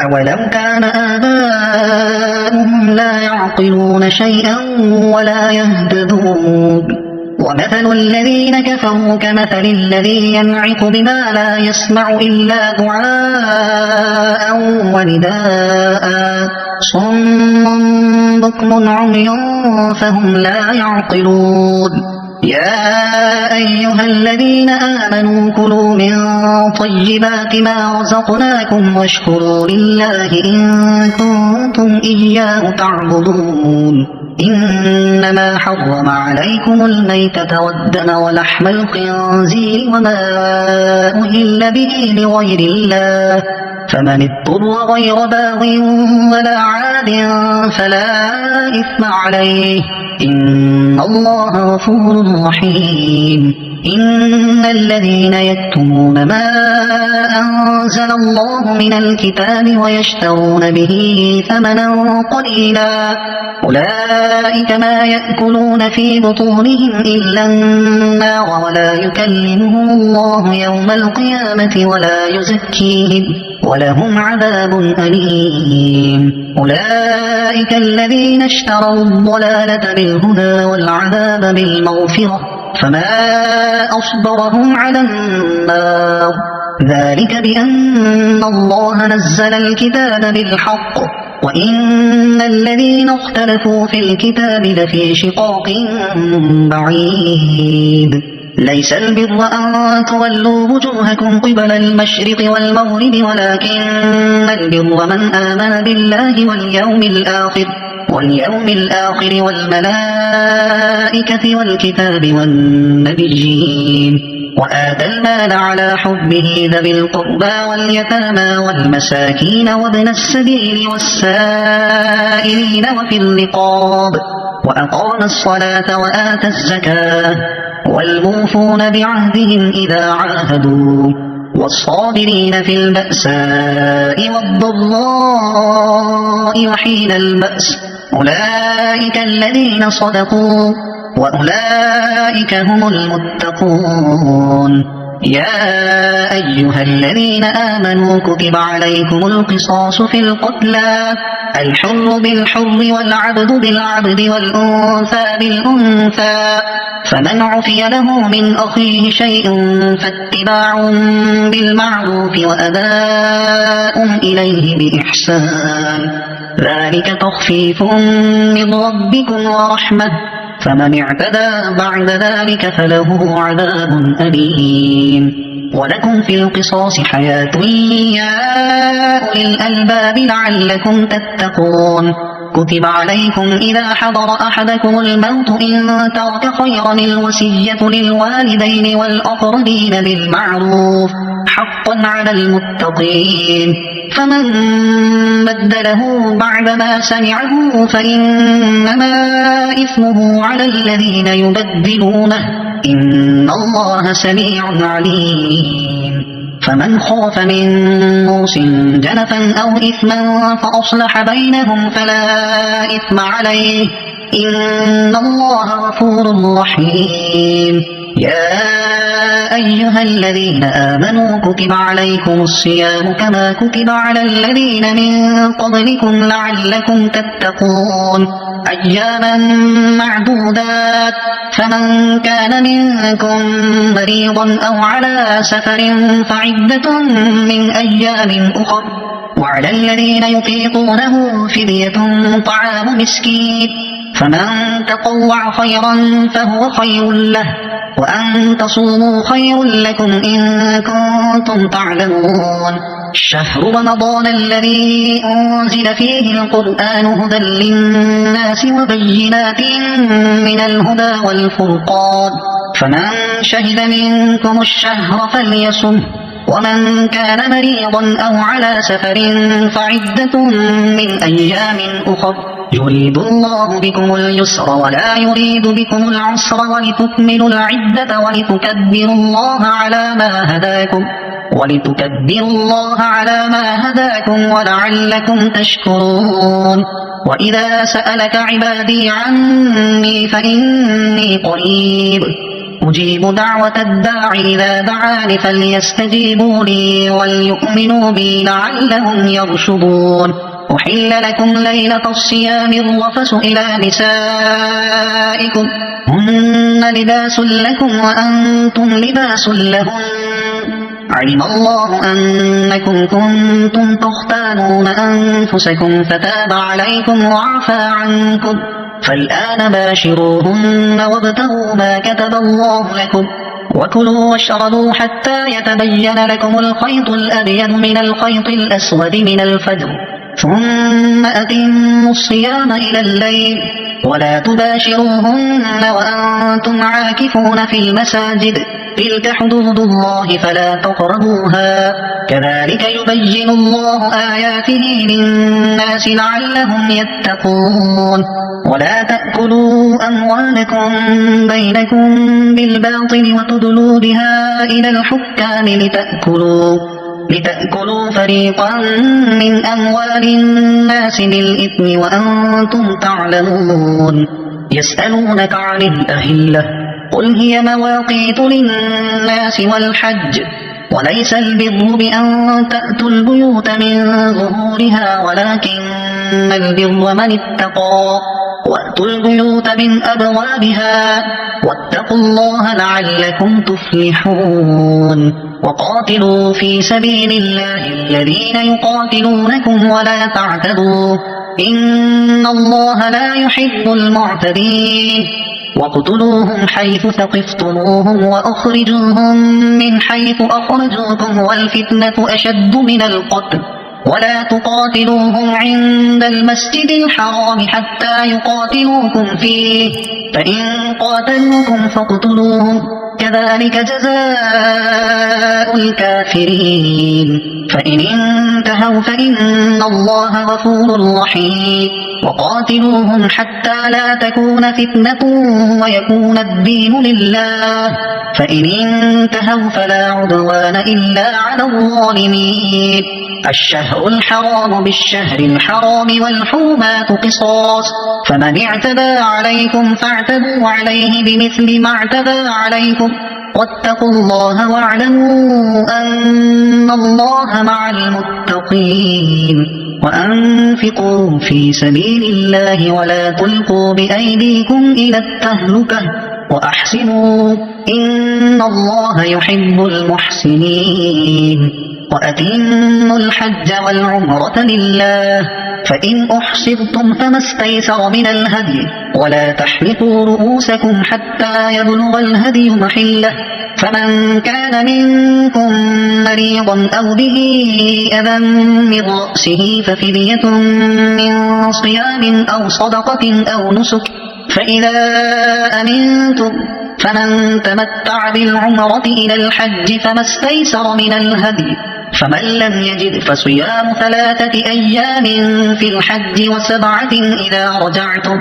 أولو كان آباؤهم لا يعقلون شيئا ولا يهتدون ومثل الذين كفروا كمثل الذي ينعق بما لا يسمع إلا دعاء ونداء صم بكم عمي فهم لا يعقلون يا أيها الذين آمنوا كلوا من طيبات ما رزقناكم واشكروا لله إن كنتم إياه تعبدون إنما حرم عليكم الميتة والدم ولحم الخنزير وما أهل به لغير الله فمن اضطر غير باغ ولا عاد فلا إثم عليه إن الله غفور رحيم إن الذين يكتمون ما أنزل الله من الكتاب ويشترون به ثمنا قليلا أولئك ما يأكلون في بطونهم إلا النار ولا يكلمهم الله يوم القيامة ولا يزكيهم ولهم عذاب أليم أولئك الذين اشتروا الضلالة بالهدى والعذاب بالمغفرة فما أصبرهم على النار ذلك بأن الله نزل الكتاب بالحق وإن الذين اختلفوا في الكتاب لفي شقاق بعيد ليس البر أن تولوا وجوهكم قبل المشرق والمغرب ولكن البر من آمن بالله واليوم الآخر والملائكة والكتاب والنبيين وآتى المال على حبه ذوي القربى واليتامى والمساكين وابن السبيل والسائلين وفي الرقاب وأقام الصلاة وآتى الزكاة والموفون بعهدهم إذا عاهدوا والصابرين في البأساء والضراء وحين البأس أولئك الذين صدقوا وأولئك هم المتقون. يا أيها الذين آمنوا كتب عليكم القصاص في القتلى الحر بالحر والعبد بالعبد والأنثى بالأنثى فمن عفي له من أخيه شيء فاتباع بالمعروف وأداء إليه بإحسان ذلك تخفيف من ربكم ورحمة فمن اعتدى بعد ذلك فله عذاب أليم. ولكم في القصاص حياة يا أولي الألباب لعلكم تتقون. كتب عليكم إذا حضر أحدكم الموت إن ترك خيرا الوصية للوالدين والأقربين بالمعروف حقا على المتقين. فمن بدله بعدما سمعه فإنما إثمه على الذين يبدلونه إن الله سميع عليم. فمن خاف من موص جنفا أو إثما فأصلح بينهم فلا إثم عليه إن الله غفور رحيم. يا أيها الذين آمنوا كتب عليكم الصيام كما كتب على الذين من قبلكم لعلكم تتقون أياما معدودات فمن كان منكم مريضا أو على سفر فعدة من أيام أخر وعلى الذين يطيقونه فدية طعام مسكين فمن تطوع خيرا فهو خير له وأن تصوموا خير لكم إن كنتم تعلمون. شهر رمضان الذي أنزل فيه القرآن هدى للناس وبينات من الهدى والفرقان فمن شهد منكم الشهر فليصم ومن كان مريضا أو على سفر فعدة من أيام أخر يريد الله بكم اليسر ولا يريد بكم العسر ولتكملوا العدة ولتكبروا الله على ما هداكم ولعلكم تشكرون. وإذا سألك عبادي عني فإني قريب أجيب دعوة الداع إذا دعاني فليستجيبوا لي وليؤمنوا بي لعلهم يرشدون. أحل لكم ليلة الصيام الرفث إلى نسائكم هن لباس لكم وأنتم لباس لهن علم الله أنكم كنتم تختانون أنفسكم فتاب عليكم وعفى عنكم فالآن باشروهن وابتغوا ما كتب الله لكم وكلوا واشربوا حتى يتبين لكم الخيط الأبيض من الخيط الأسود من الفجر ثم أتموا الصيام إلى الليل ولا تباشروهن وأنتم عاكفون في المساجد تلك حدود الله فلا تقربوها كذلك يبين الله آياته للناس لعلهم يتقون. ولا تأكلوا أموالكم بينكم بالباطل وتدلوا بها إلى الحكام لتأكلوا فريقا من أموال الناس بالإثم وأنتم تعلمون. يسألونك عن الأهلة قل هي مواقيت للناس والحج وليس البر بأن تأتوا البيوت من ظهورها ولكن البر من اتقى وأتوا البيوت من أبوابها واتقوا الله لعلكم تفلحون. وقاتلوا في سبيل الله الذين يقاتلونكم ولا تعتدوا إن الله لا يحب المعتدين. واقتلوهم حيث ثقفتموهم وأخرجوهم من حيث أخرجوكم والفتنة أشد من القتل ولا تقاتلوهم عند المسجد الحرام حتى يقاتلوكم فيه فإن قاتلوكم فاقتلوهم كذلك جزاء الكافرين فإن انتهوا فإن الله غفور رحيم وقاتلوهم حتى لا تكون فتنة ويكون الدين لله فإن انتهوا فلا عدوان إلا على الظالمين الشهر الحرام بالشهر الحرام والحرمات قصاص فمن اعتدى عليكم فاعتدوا عليه بمثل ما اعتدى عليكم واتقوا الله واعلموا أن الله مع المتقين وأنفقوا في سبيل الله ولا تلقوا بأيديكم إلى التهلكة وأحسنوا إن الله يحب المحسنين وأتموا الحج والعمرة لله فإن أحصرتم فما استيسر من الهدي ولا تحلقوا رؤوسكم حتى يبلغ الهدي محله فمن كان منكم مريضا أو به أذى من رأسه ففدية من صيام أو صدقة أو نسك فإذا أمنتم فمن تمتع بالعمرة إلى الحج فما استيسر من الهدي فمن لم يجد فصيام 3 أيام في الحج و7 إذا رجعتم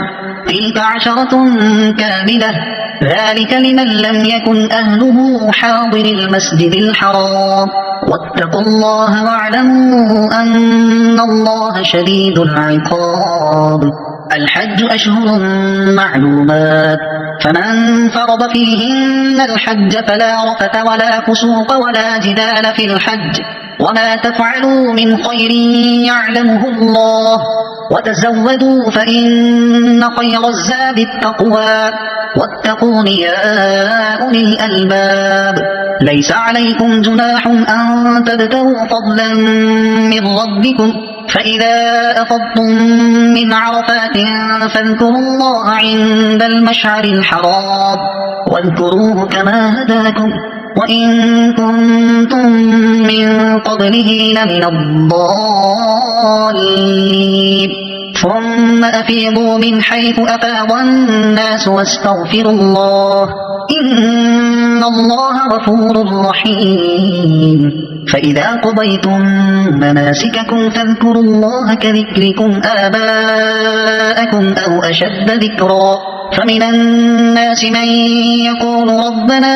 تلك 10 كاملة ذلك لمن لم يكن أهله حاضر المسجد الحرام واتقوا الله واعلموا أن الله شديد العقاب الحج أشهر معلومات فمن فرض فيهن الحج فلا رفث ولا فسوق ولا جدال في الحج وما تفعلوا من خير يعلمه الله وتزودوا فإن خير الزاد التقوى واتقون يا أولي الألباب ليس عليكم جناح أن تبتغوا فضلا من ربكم فإذا أفضتم من عرفات فاذكروا الله عند المشعر الحرام واذكروه كما هداكم وإن كنتم من قبله لمن الضالين ثم أفيضوا من حيث أفاض الناس واستغفروا الله إن الله غفور رحيم فإذا قضيتم مناسككم فاذكروا الله كذكركم آباءكم أو أشد ذكرا فمن الناس من يقول ربنا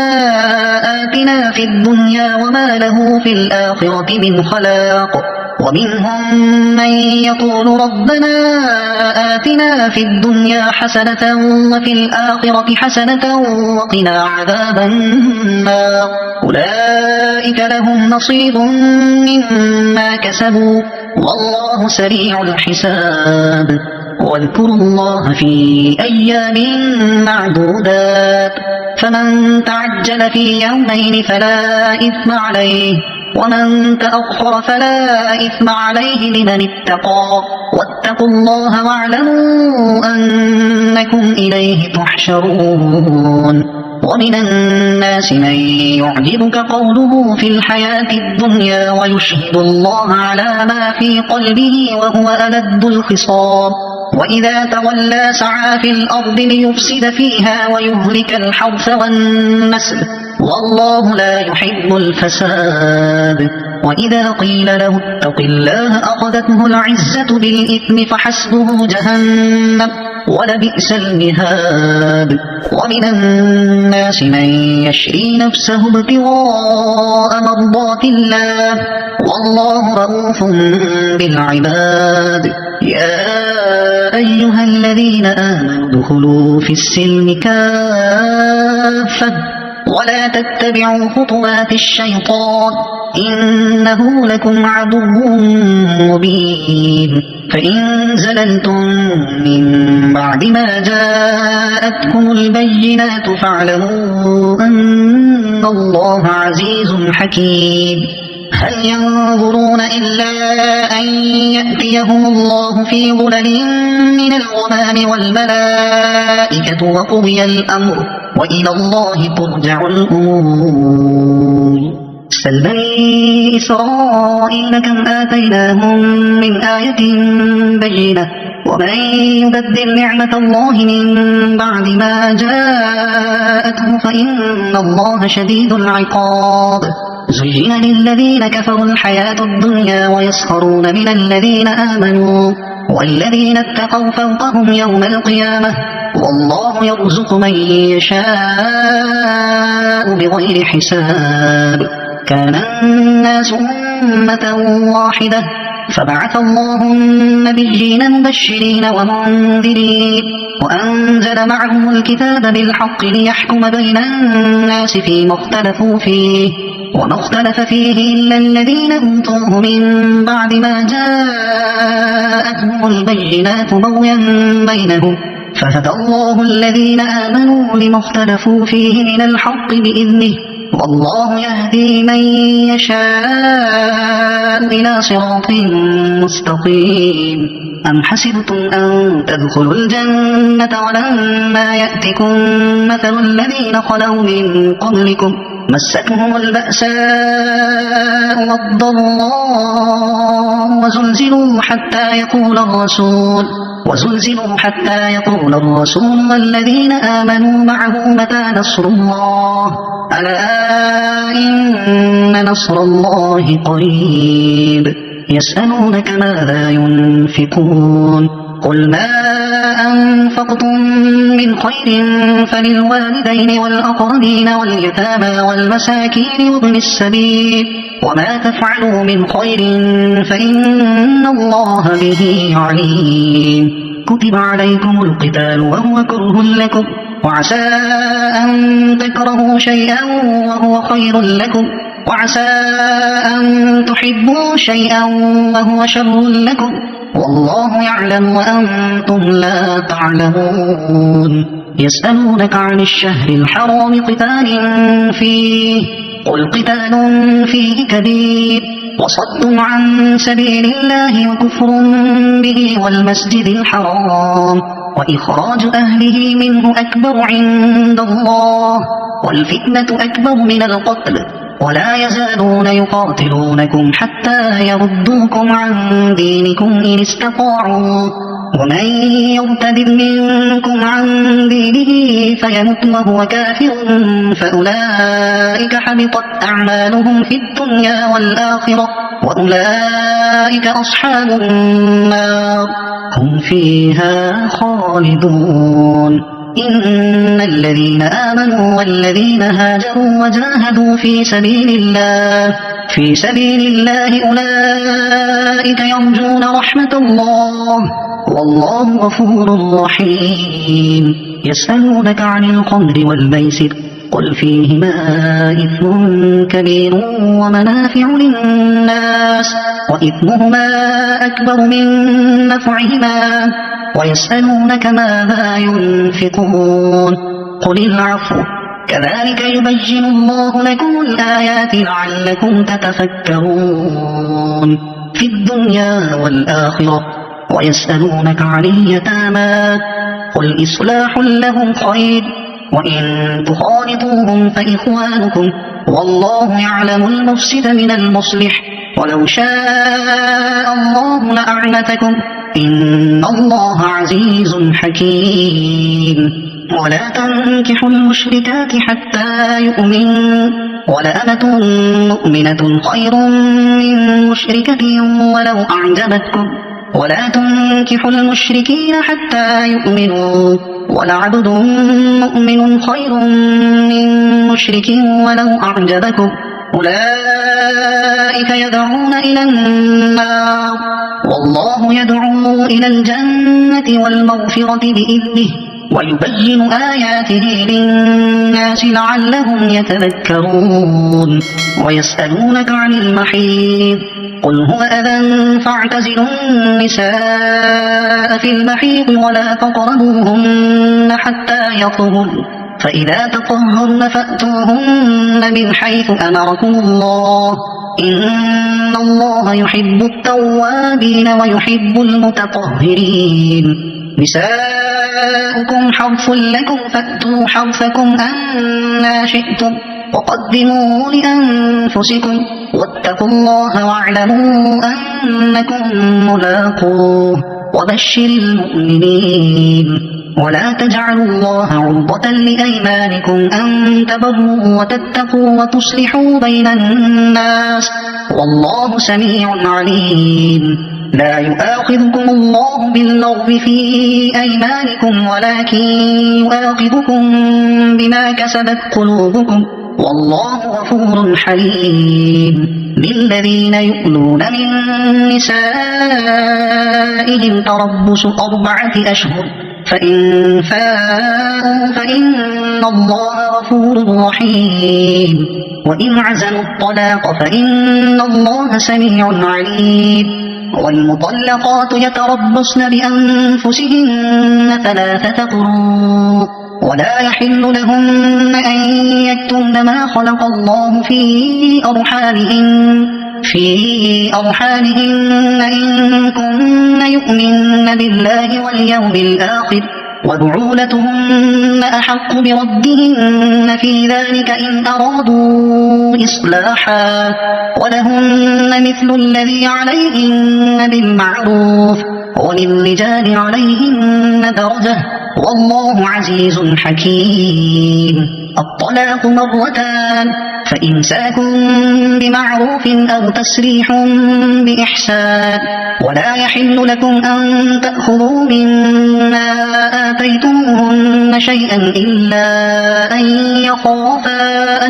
آتنا في الدنيا وما له في الآخرة من خلاق ومنهم من يقول ربنا آتنا في الدنيا حسنة وفي الآخرة حسنة وقنا عذاب النار أولئك لهم نصيب مما كسبوا والله سريع الحساب واذكروا الله في أيام معدودات فمن تعجل في يومين فلا إثم عليه ومن تأخر فلا إثم عليه لمن اتقى واتقوا الله واعلموا أنكم إليه تحشرون ومن الناس من يعجبك قوله في الحياة الدنيا ويشهد الله على ما في قلبه وهو ألد الخصام وإذا تولى سعى في الأرض ليفسد فيها ويهلك الحرث والنسل والله لا يحب الفساد وإذا قيل له اتق الله أخذته العزة بالإثم فحسبه جهنم ولبئس المهاد ومن الناس من يشري نفسه ابتغاء مرضات الله والله رؤوف بالعباد يا أيها الذين آمنوا ادخلوا في السلم كافة ولا تتبعوا خطوات الشيطان إنه لكم عدو مبين فإن زللتم من بعد ما جاءتكم البينات فاعلموا أن الله عزيز حكيم هل ينظرون إلا أن يأتيهم الله في ظلل من الغمام والملائكة وقضي الأمر وإلى الله ترجع الأمور سل بني إسرائيل كم آتيناهم من آية بينة ومن يبدل نعمة الله من بعد ما جاءته فإن الله شديد العقاب زين للذين كفروا الحياة الدنيا ويسخرون من الذين آمنوا والذين اتقوا فوقهم يوم القيامة والله يرزق من يشاء بغير حساب كان الناس أمة واحدة فبعث الله النبيين مبشرين ومنذرين وأنزل معهم الكتاب بالحق ليحكم بين الناس فيما اختلفوا فيه وما اختلف فيه إلا الذين أوتوه من بعد ما جاءتهم البينات بغيا بينهم فهدى الله الذين آمنوا لما اختلفوا فيه من الحق بإذنه والله يهدي من يشاء إلى صراط مستقيم أم حسبتم أن تدخلوا الجنة ولما يأتكم مثل الذين خلوا من قبلكم مستهم البأساء والضراء وزلزلوا حتى يقول الرسول والذين آمنوا معه متى نصر الله ألا إن نصر الله قريب يسألونك ماذا ينفقون قل ما أنفقتم من خير فللوالدين والأقربين واليتامى والمساكين وابن السبيل وما تفعلوا من خير فإن الله به عليم كتب عليكم القتال وهو كره لكم وعسى أن تكرهوا شيئا وهو خير لكم وعسى أن تحبوا شيئا وهو شر لكم والله يعلم وأنتم لا تعلمون يسألونك عن الشهر الحرام قتال فيه قل قتال فيه كبير وصد عن سبيل الله وكفر به والمسجد الحرام وإخراج أهله منه أكبر عند الله والفتنة أكبر من القتل ولا يزالون يقاتلونكم حتى يردوكم عن دينكم إن استطاعوا ومن يرتد منكم عن دينه فيمت وهو كافر فأولئك حبطت أعمالهم في الدنيا والآخرة وأولئك أصحاب النار هم فيها خالدون إن الذين آمنوا والذين هاجروا وجاهدوا في سبيل الله أولئك يرجون رحمة الله والله غفور رحيم يسألونك عن الخمر والميسر قل فيهما إثم كبير ومنافع للناس وإثمهما أكبر من نفعهما ويسألونك ماذا ينفقون قل العفو كذلك يبين الله لكم الآيات لعلكم تتفكرون في الدنيا والآخرة ويسألونك عن اليتامى قل إصلاح لهم خير وإن تخالطوهم فإخوانكم والله يعلم المفسد من المصلح ولو شاء الله لأعنتكم إن الله عزيز حكيم ولا تنكحوا المشركات حتى يؤمنوا ولأمة مؤمنة خير من مشركة ولو أعجبتكم ولا تنكحوا المشركين حتى يؤمنوا ولعبد مؤمن خير من مشرك ولو أعجبكم أولئك يدعون إلى النار والله يدعو إلى الجنة والمغفرة بإذنه ويبين آياته للناس لعلهم يتذكرون ويسألونك عن المحيض قل هو أذى فاعتزلوا النساء في المحيض ولا تقربوهن حتى يطهرن فإذا تطهرن فأتوهن من حيث أمركم الله إن الله يحب التوابين ويحب المتطهرين نساؤكم حرث لكم فأتوا حرثكم أنى شئتم وقدموا لأنفسكم واتقوا الله واعلموا أنكم ملاقوه وبشر المؤمنين ولا تجعلوا الله عرضة لأيمانكم أن تبروا وتتقوا وتصلحوا بين الناس والله سميع عليم لا يؤاخذكم الله باللغو في أيمانكم ولكن يؤاخذكم بما كسبت قلوبكم والله غفور حليم للذين يؤلون من نسائهم تربص 4 أشهر فإن فاءوا فإن الله غفور رحيم وإن عزلوا الطلاق فإن الله سميع عليم والمطلقات يتربصن بأنفسهن 3 قروء ولا يحل لهن أن يكتمن ما خلق الله في أرحامهن إن كن يؤمن بالله واليوم الآخر وبعولتهن أحق بردهن في ذلك إن أرادوا إصلاحا ولهن مثل الذي عليهن بالمعروف وللرجال عليهن درجة والله عزيز حكيم الطلاق 2 فإمساك بمعروف أو تسريح بإحسان ولا يحل لكم أن تأخذوا مما آتيتموهن شيئا إلا أن يخافا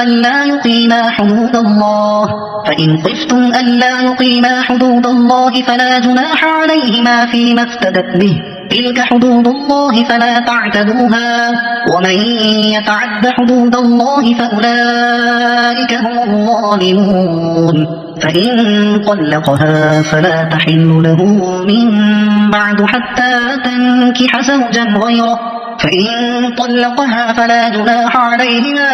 ألا يقيما حدود الله فإن خفتم ألا يقيما حدود الله فلا جناح عليهما فيما افتدت به تلك حدود الله فلا تعتدوها ومن يتعد حدود الله فأولئك هم الظالمون فإن طلقها فلا تحل له من بعد حتى تنكح زوجا غيره فإن طلقها فلا جناح عليهما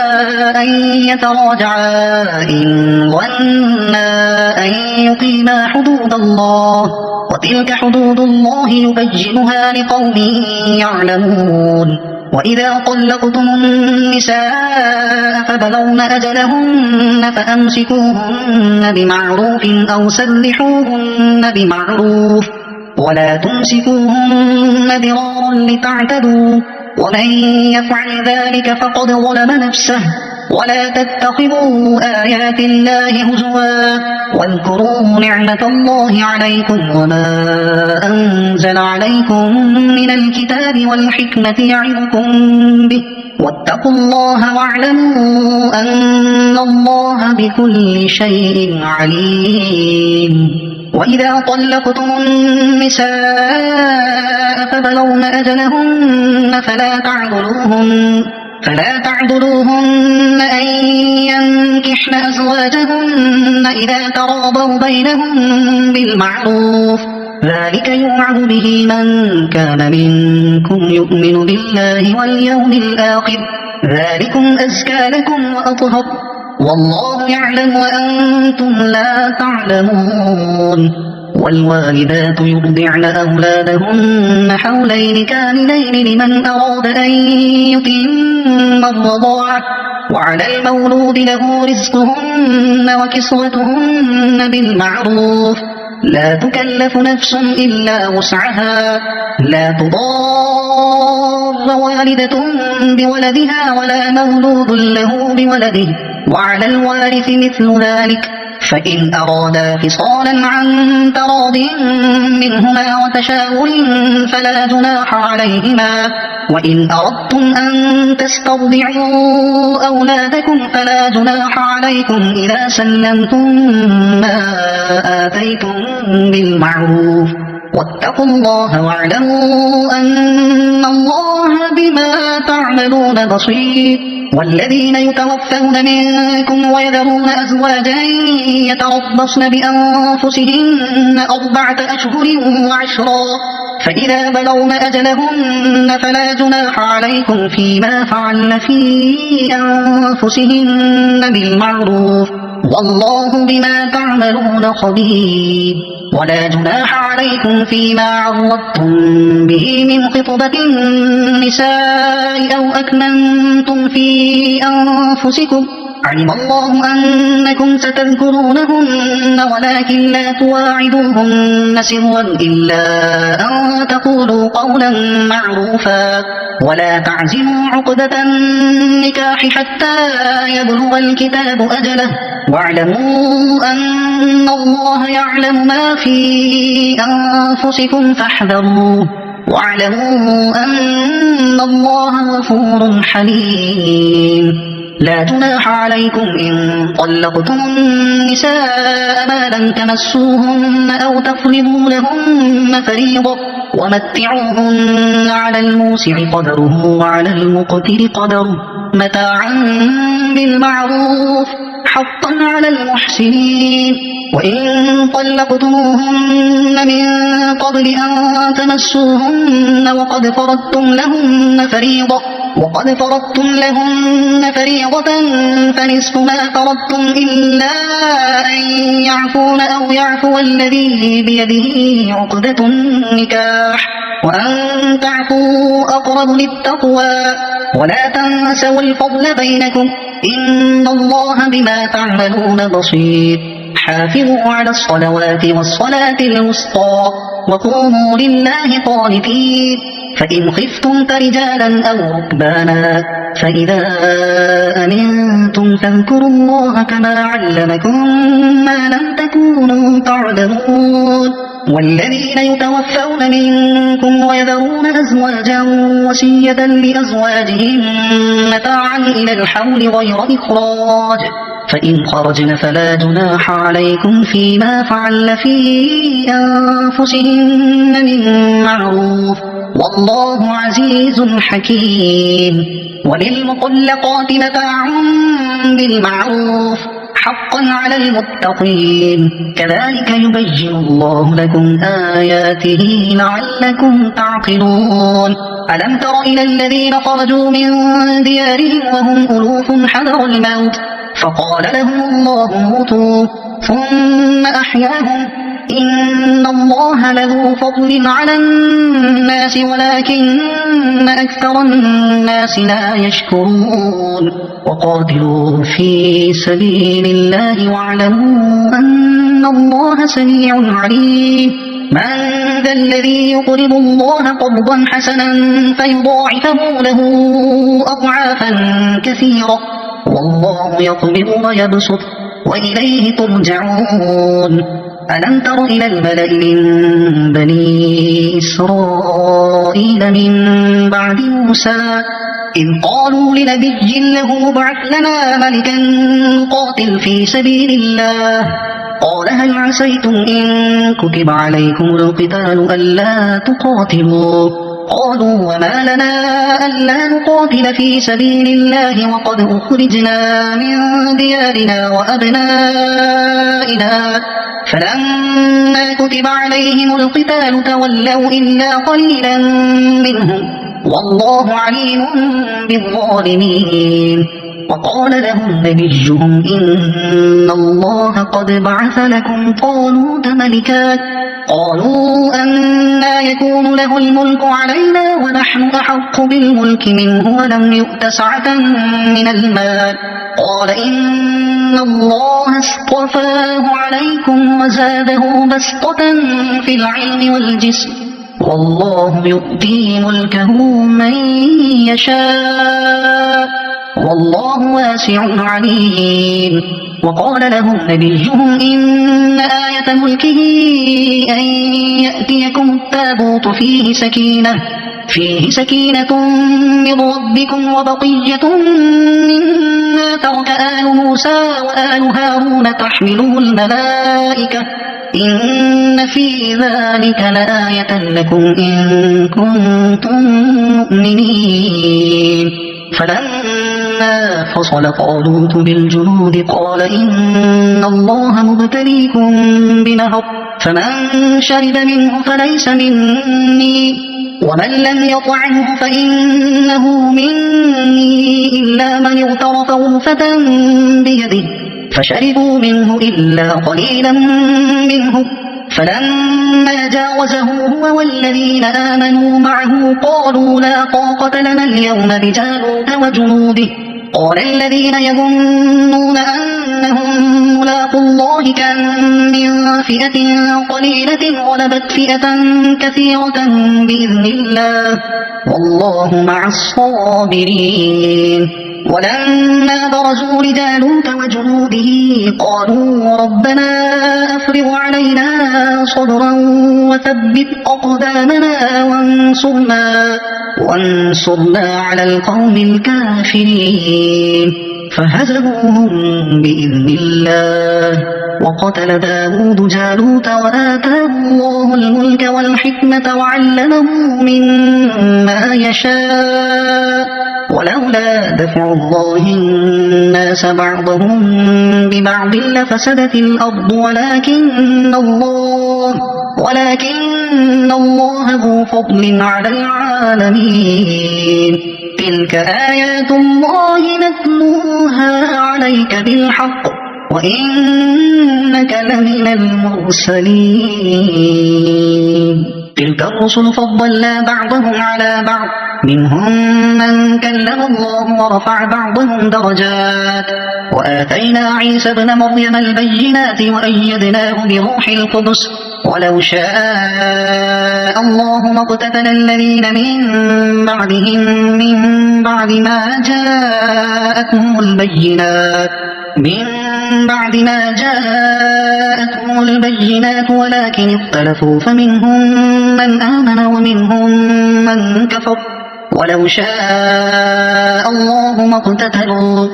أن يتراجعا إن ظنا أن يقيما حدود الله وتلك حدود الله يبينها لقوم يعلمون وإذا طلقتم النساء فبلغن أجلهن فأمسكوهن بمعروف أو سرحوهن بمعروف ولا تمسكوهن ضرارا لتعتدوا ومن يفعل ذلك فقد ظلم نفسه ولا تتخذوا آيات الله هزوا واذكروا نعمة الله عليكم وما أنزل عليكم من الكتاب والحكمة يعظكم به واتقوا الله واعلموا أن الله بكل شيء عليم وإذا طلقتم النساء فبلغن أجلهن فلا تعضلوهن أن ينكحن أزواجهن إذا تراضوا بينهم بالمعروف ذلك يوعظ به من كان منكم يؤمن بالله واليوم الآخر ذلكم أزكى لكم وأطهر والله يعلم وأنتم لا تعلمون والوالدات يرضعن أولادهن حولين كاملين لمن أراد أن يتم الرضاعة وعلى المولود له رزقهن وكسوتهن بالمعروف لا تكلف نفس إلا وسعها لا تضار والدة بولدها ولا مولود له بولده وعلى الوارث مثل ذلك فإن أرادا فصالا عن تراض منهما وتشاور فلا جناح عليهما وإن أردتم أن تسترضعوا أولادكم فلا جناح عليكم إذا سلمتم ما آتيتم بالمعروف واتقوا الله واعلموا أن الله بما تعملون بصير والذين يتوفون منكم ويذرون أزواجا يتربصن بأنفسهن 4 أشهر وعشرا فإذا بلغن أجلهن فلا جناح عليكم فيما فعلن في أنفسهن بالمعروف والله بما تعملون خبير ولا جناح عليكم فيما عرضتم به من خطبة النساء أو أكننتم في أنفسكم علم الله أنكم ستذكرونهن ولكن لا تواعدوهن سرا إلا أن تقولوا قولا معروفا ولا تعزموا عقدة النكاح حتى يبلغ الكتاب أجله واعلموا أن الله يعلم ما في أنفسكم فاحذروه واعلموا أن الله غفور حليم لا جناح عليكم إن طلقتم النساء ما لم تمسوهن أو تفرضوا لهن فريضة ومتعوهن على الموسع قدره وعلى المقتر قدره متاعا بالمعروف حقا على المحسنين وإن طلقتموهن من قبل أن تمسوهن وقد فرضتم لهن فريضة فنصف ما فرضتم إلا أن يعفون أو يعفو الذي بيده عقدة النكاح وأن تعفوا أقرب للتقوى ولا تنسوا الفضل بينكم إن الله بما تعملون بصير حافظوا على الصلوات والصلاة الوسطى وقوموا لله قانتين فإن خفتم فرجالا أو ركبانا فإذا أمنتم فاذكروا الله كما علمكم ما لم تكونوا تعلمون والذين يتوفون منكم ويذرون أزواجا وصية لأزواجهم متاعا إلى الحول غير إخراج فإن خرجن فلا جناح عليكم فيما فعل في أنفسهن من معروف والله عزيز حكيم وللمطلقات متاع بالمعروف حقا على المتقين كذلك يبين الله لكم آياته لعلكم تعقلون ألم تر إلى الذين خرجوا من ديارهم وهم ألوف حذر الموت فقال لهم الله موتوا ثم أحياهم إن الله لذو فضل على الناس ولكن أكثر الناس لا يشكرون وقاتلوا في سبيل الله واعلموا أن الله سميع عليم من ذا الذي يقرض الله قرضا حسنا فيضاعفه له أضعافا كثيرة والله يقبض ويبسط وإليه ترجعون ألم تر إلى الملأ من بني إسرائيل من بعد موسى إذ قالوا لنبي له ابعث لنا ملكا نقاتل في سبيل الله قال هل عسيتم إن كتب عليكم القتال ألا تقاتلوا قالوا وما لنا ألا نقاتل في سبيل الله وقد أخرجنا من ديارنا وأبنائنا فلما كتب عليهم القتال تولوا إلا قليلا منهم والله عليم بالظالمين وقال لهم نبيهم إن الله قد بعث لكم طالوت ملكا قالوا أنى يكون له الملك علينا ونحن أحق بالملك منه ولم يؤت سعة من المال قال إن الله اصطفاه عليكم وزاده بسطة في العلم والجسم والله يؤتي ملكه من يشاء والله واسع عليم وقال لهم نبيهم إن آية ملكه أن يأتيكم التابوت فيه سكينة من ربكم وبقية مما ترك آل موسى وآل هارون تحمله الملائكة إن في ذلك لآية لكم إن كنتم مؤمنين فلما فصل طالوت بالجنود قال إن الله مبتليكم بنهر فمن شرب منه فليس مني ومن لم يطعمه فإنه مني إلا من اغترف غرفة بيده فشربوا منه إلا قليلا منه فلما جاوزه هو والذين آمنوا معه قالوا لا طاقة لنا اليوم بجالوت وجنوده قال الذين يظنون أنهم ملاقو الله كم من فئة قليلة غلبت فئة كثيرة بإذن الله والله مع الصابرين. ولما برزوا لجالوت وجنوده قالوا ربنا أفرغ علينا صبرا وثبت أقدامنا وانصرنا على القوم الكافرين. فهزموهم بإذن الله وقتل داود جالوت وآتاه الله الملك والحكمة وعلمه مما يشاء ولولا دفع الله الناس بعضهم ببعض لفسدت الأرض ولكن الله ذو فضل على العالمين. تلك آيات الله نتلوها عليك بالحق وإنك لمن المرسلين. تلك الرسل فضلنا بعضهم على بعض منهم من كلم الله ورفع بعضهم درجات وآتينا عيسى ابن مريم البينات وأيدناه بروح القدس ولو شاء الله ما اقتتل الذين من بعدهم من بعد ما جاءتهم البينات ولكن اختلفوا فمنهم من آمن ومنهم من كفر ولو شاء الله ما اقتتلوا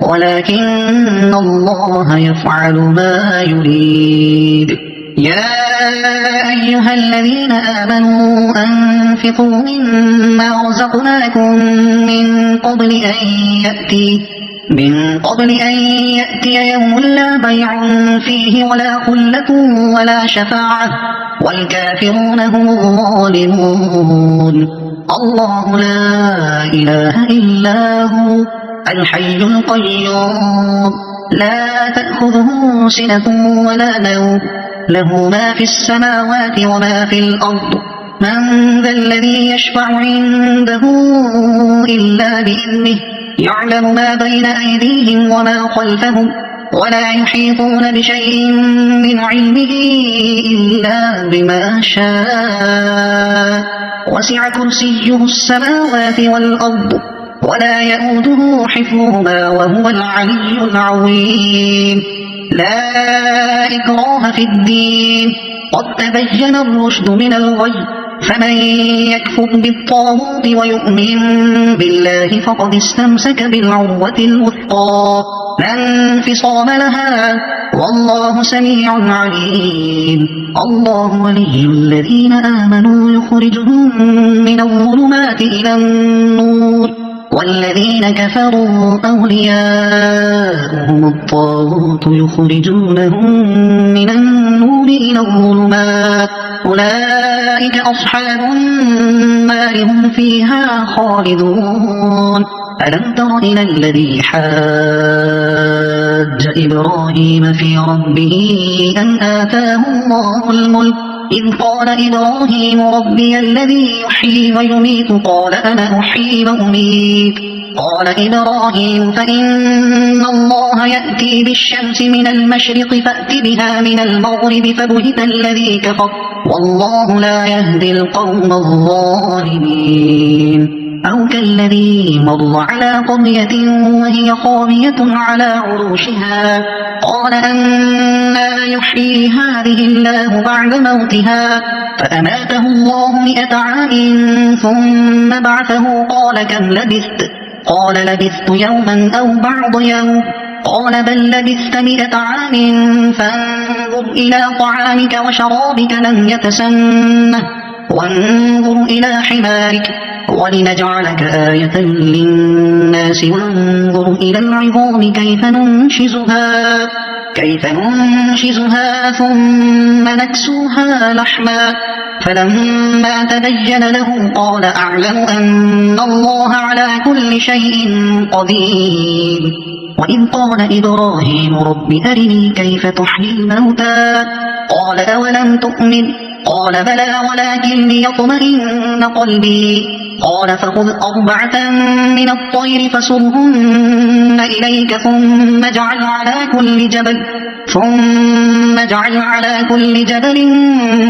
ولكن الله يفعل ما يريد. يا أيها الذين آمنوا أنفقوا مما رزقناكم من قبل أن يأتي يوم لا بيع فيه ولا خلة ولا شفاعة والكافرون هم الظالمون. الله لا إله إلا هو الحي القيوم لا تأخذه سنة ولا نوم له ما في السماوات وما في الأرض من ذا الذي يشفع عنده إلا بإذنه يعلم ما بين أيديهم وما خلفهم ولا يحيطون بشيء من علمه إلا بما شاء وسع كرسيه السماوات والأرض ولا يؤوده حفظهما وهو العلي العظيم. لا إكراه في الدين قد تبين الرشد من الغي فمن يكفر بالطاغوت ويؤمن بالله فقد استمسك بالعروة الوثقى لا انفصام لها والله سميع عليم. الله ولي الذين آمنوا يخرجهم من الظلمات إلى النور والذين كفروا أولياؤهم الطاغوت يخرجونهم من النور إلى الظلمات أولئك أصحاب النار هم فيها خالدون. ألم تر إلى الذي حاج إبراهيم في ربه أن آتاه الله الملك إذ قال إبراهيم ربي الذي يحيي ويميت قال أنا أحيي وأميت قال إبراهيم فإن الله يأتي بالشمس من المشرق فأت بها من المغرب فبهت الذي كفر والله لا يهدي القوم الظالمين. أو كالذي مر على قرية وهي خاوية على عروشها قال أنى يحيي هذه الله بعد موتها فأماته الله 100 عام ثم بعثه قال كم لبثت قال لبثت يوما أو بعض يوم قال بل لبثت 100 عام فانظر إلى طعامك وشرابك لم يتسنه وانظر إلى حمارك ولنجعلك آية للناس وانظر إلى العظام كيف ننشزها ثم نكسوها لحما فلما تبين له قال أعلم أن الله على كل شيء قدير. وإذ قال إبراهيم رب أرني كيف تحيي الموتى قال أولم تؤمن قال بلى ولكن ليطمئن قلبي قال فخذ 4 من الطير فصرهن إليك ثم اجعل على كل جبل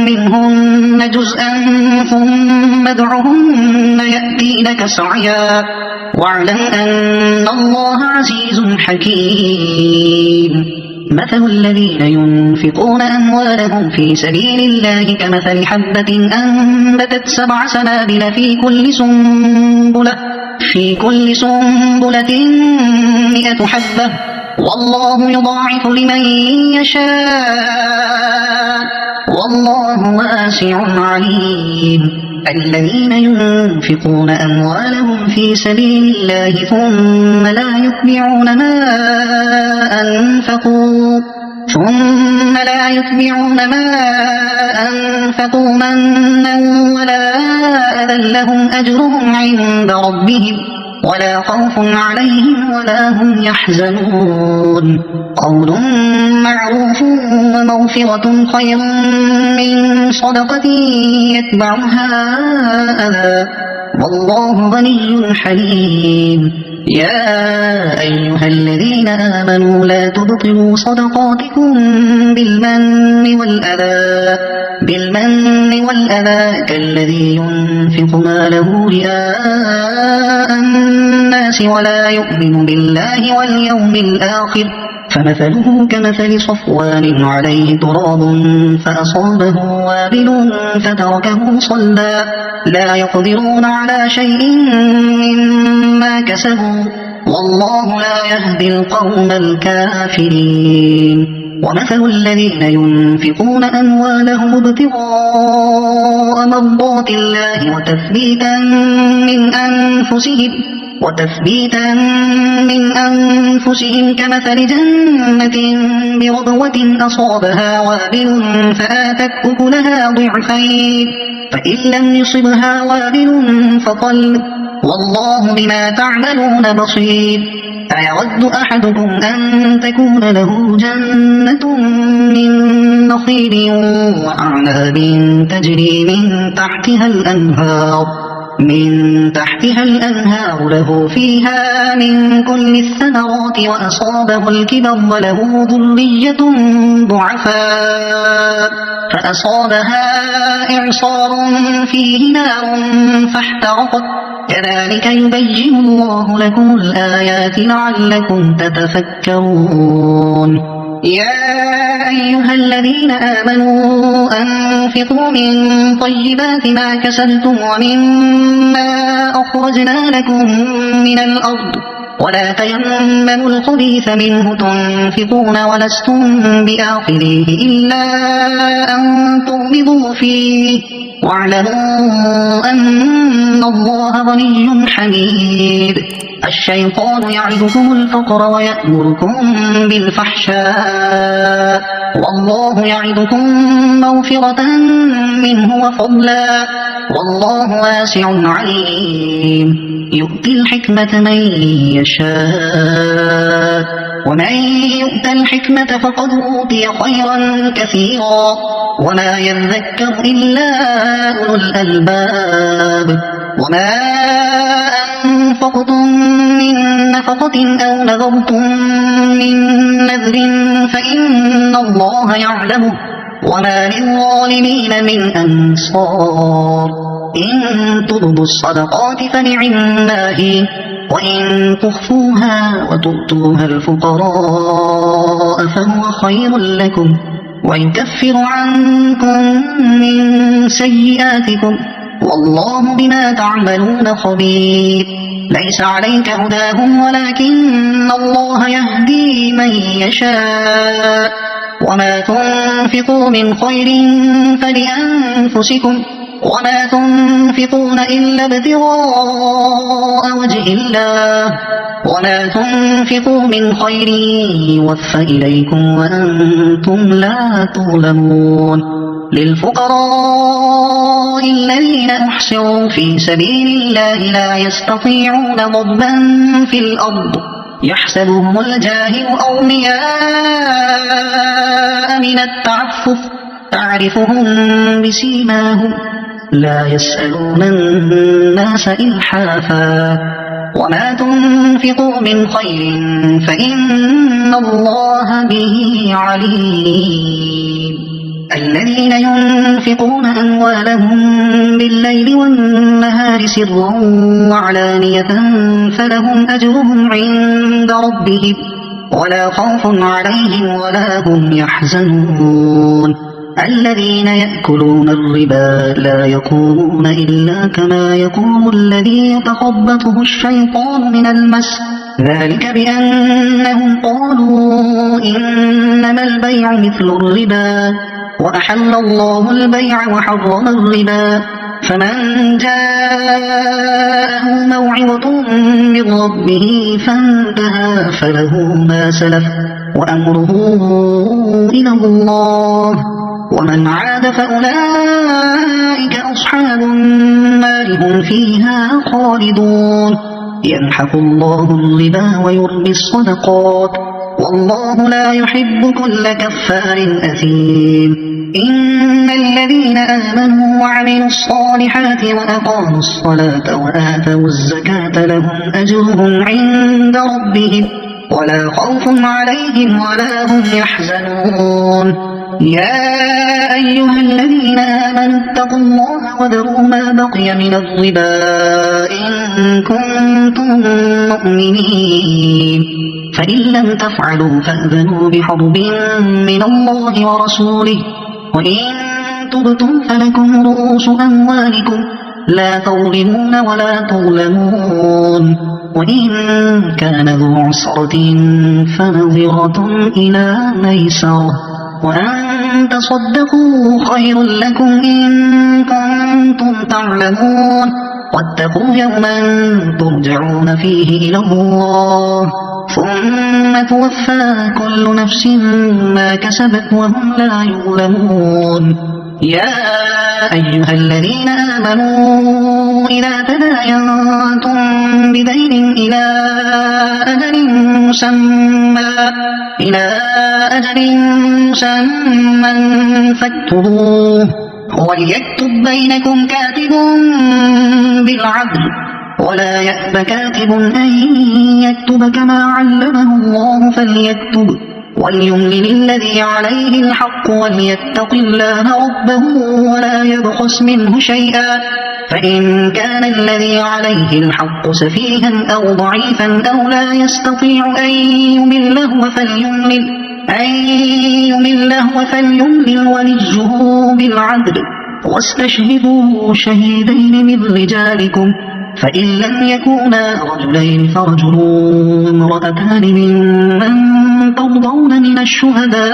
منهن جزءا ثم ادعهن يأتينك سعيا واعلم أن الله عزيز حكيم مثل الذين ينفقون أموالهم في سبيل الله كمثل حبة أنبتت 7 سنابل في كل سنبلة 100 حبة والله يضاعف لمن يشاء والله واسع عليم الذين ينفقون أموالهم في سبيل الله ثم لا يتبعون ما أنفقوا منا ولا أذى لهم أجرهم عند ربهم ولا خوف عليهم ولا هم يحزنون قول معروف ومغفرة خير من صدقة يتبعها أذى والله غني حليم يا أيها الذين آمنوا لا تبطلوا صدقاتكم بالمن والأذى كالذي ينفق ماله رئاء الناس ولا يؤمن بالله واليوم الآخر فمثله كمثل صفوان عليه تراب فأصابه وابل فتركه صلدا لا يقدرون على شيء مما كسبوا والله لا يهدي القوم الكافرين ومثل الذين ينفقون أموالهم ابتغاء مرضات الله وتثبيتا من أنفسهم كمثل جنة بربوة أصابها وابل فآتت أكلها ضعفين فإن لم يصبها وابل فطل والله بما تعملون بصير أيود أحدكم أن تكون له جنة من نخيل وأعناب تجري من تحتها الأنهار له فيها من كل الثمرات وأصابه الكبر وله ذرية ضعفاء فأصابها إعصار فيه نار فاحترقت كذلك يبين الله لكم الآيات لعلكم تتفكرون يا أيها الذين آمنوا أنفقوا من طيبات ما كسبتم ومما أخرجنا لكم من الأرض ولا تيمموا الخبيث منه تنفقون ولستم بآخذيه إلا أن تغمضوا فيه واعلموا أن الله غني حميد الشيطان يعدكم الفقر ويأمركم بالفحشاء والله يعدكم مغفرة منه وفضلا والله واسع عليم يؤتي الحكمة من يشاء ومن يؤت الحكمة فقد أوتي خيرا كثيرا وما يذكر إلا أولو الألباب وما أنفقتم من نفقة أو نذرتم من نذر فإن الله يعلمه وما للظالمين من أنصار إن تبدوا الصدقات فنعما هي وإن تخفوها وتؤتوها الفقراء فهو خير لكم ويكفر عنكم من سيئاتكم والله بما تعملون خبير ليس عليك هداهم ولكن الله يهدي من يشاء وما تنفقوا من خير فلأنفسكم وما تنفقون إلا ابتغاء وجه الله وما تنفقوا من خير يوفى إليكم وأنتم لا تظلمون للفقراء الذين أحصروا في سبيل الله لا يستطيعون ضربا في الأرض يحسبهم الجاهل أغنياء من التعفف تعرفهم بسيماهم لا يسألون الناس إلحافا وما تنفقوا من خير فإن الله به عليم الذين ينفقون أموالهم بالليل والنهار سرا وعلانية فلهم أجرهم عند ربهم ولا خوف عليهم ولا هم يحزنون الذين يأكلون الربا لا يقومون إلا كما يقوم الذي يتخبطه الشيطان من المس ذلك بأنهم قالوا إنما البيع مثل الربا وأحل الله البيع وحرم الربا فمن جاءه موعظة من ربه فانتهى فله ما سلف وأمره إلى الله ومن عاد فأولئك أصحاب النار هم فيها خالدون يمحق الله الربا ويربي الصدقات والله لا يحب كل كفار أثيم إن الذين آمنوا وعملوا الصالحات وأقاموا الصلاة وآتوا الزكاة لهم أجرهم عند ربهم ولا خوف عليهم ولا هم يحزنون يا أيها الذين آمنوا اتقوا الله وذروا ما بقي من الربا إن كنتم مؤمنين فإن لم تفعلوا فأذنوا بحرب من الله ورسوله وإن تبتم فلكم رؤوس أموالكم لا تظلمون ولا تظلمون وإن كان ذو عسرة فنظرة إلى ميسرة وأن تصدقوا خير لكم إن كنتم تعلمون واتقوا يوما ترجعون فيه إلى الله ثم توفى كل نفس ما كسبت وهم لا يظلمون يا أيها الذين آمنوا إذا تداينتم بدين إلى أجل مسمى فاكتبوه وليكتب بينكم كاتب بالعدل ولا يأب كاتب أن يكتب كما علمه الله فليكتب وليملل الذي عليه الحق وليتق الله ربه ولا يبخس منه شيئا فإن كان الذي عليه الحق سفيها أو ضعيفا أو لا يستطيع أن يمله فليملل وليه بالعدل واستشهدوا شهيدين من رجالكم فإن لم يكونا رجلين فرجل وامرأتان ممن ترضون من الشهداء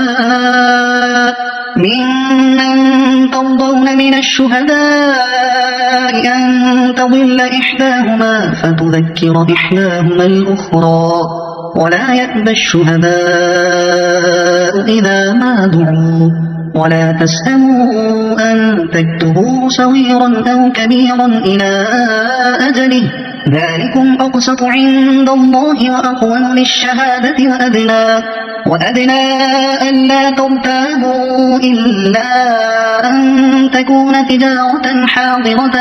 أن تضل إحداهما فتذكر إحداهما الأخرى ولا يأبى الشهداء إذا ما دعوا ولا تسأموا أن تكتبوا صغيرا أو كبيرا إلى أجله ذلكم أقسط عند الله وأقوم للشهادة وأدنى ألا ترتابوا إلا أن تكون تجارة حاضرة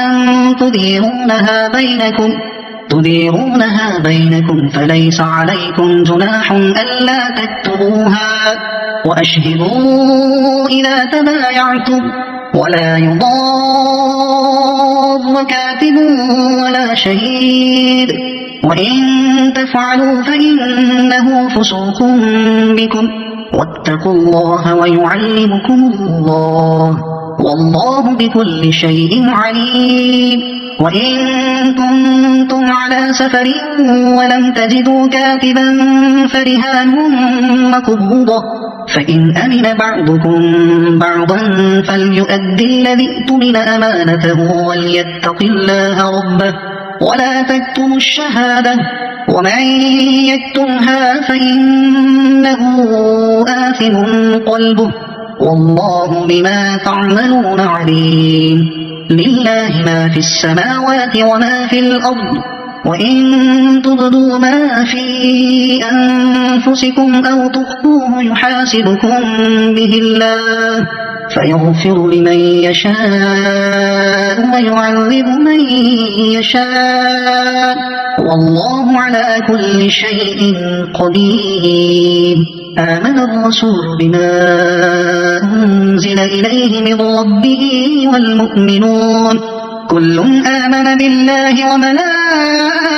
تديرونها بينكم فليس عليكم جناح ألا تكتبوها وأشهدوا إذا تبايعتم ولا يضار كاتب ولا شهيد وإن تفعلوا فإنه فسوق بكم واتقوا الله ويعلمكم الله والله بكل شيء عليم وإن كنتم على سفر ولم تجدوا كاتبا فرهان مقبوضة فإن أمن بعضكم بعضا فليؤدي الذي اؤتمن أمانته وليتق الله ربه ولا تكتموا الشهادة ومن يكتمها فإنه آثم قلبه والله بما تعملون عليم لله ما في السماوات وما في الأرض وإن تبدوا ما في أنفسكم أو تخفوه يحاسبكم به الله فيغفر لمن يشاء ويعذب من يشاء والله على كل شيء قدير. آمن الرسول بما أنزل إليه من ربه والمؤمنون كل آمن بالله وملائكته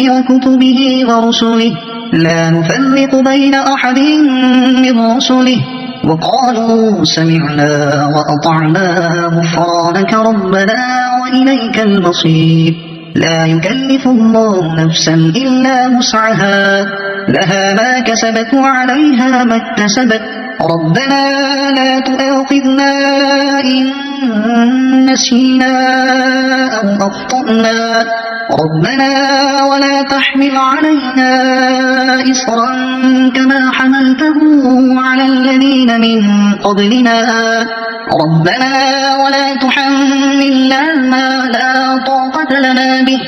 وكتبه ورسله لا نفرق بين أحد من رسله وقالوا سمعنا وأطعنا غفرانك ربنا وإليك المصير. لا يكلف الله نفسا إلا وسعها لها ما كسبت وعليها ما اكتسبت ربنا لا تؤاخذنا إن نسينا أو أخطأنا ربنا ولا تحمل علينا إصرا كما حملته على الذين من قبلنا ربنا ولا تحملنا ما لا طاقة لنا به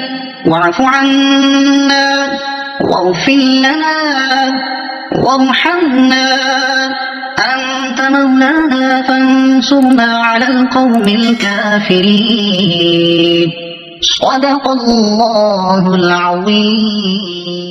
واعف عنا واغفر لنا وارحمنا أنت مولانا فانصرنا على القوم الكافرين. صدق الله العظيم.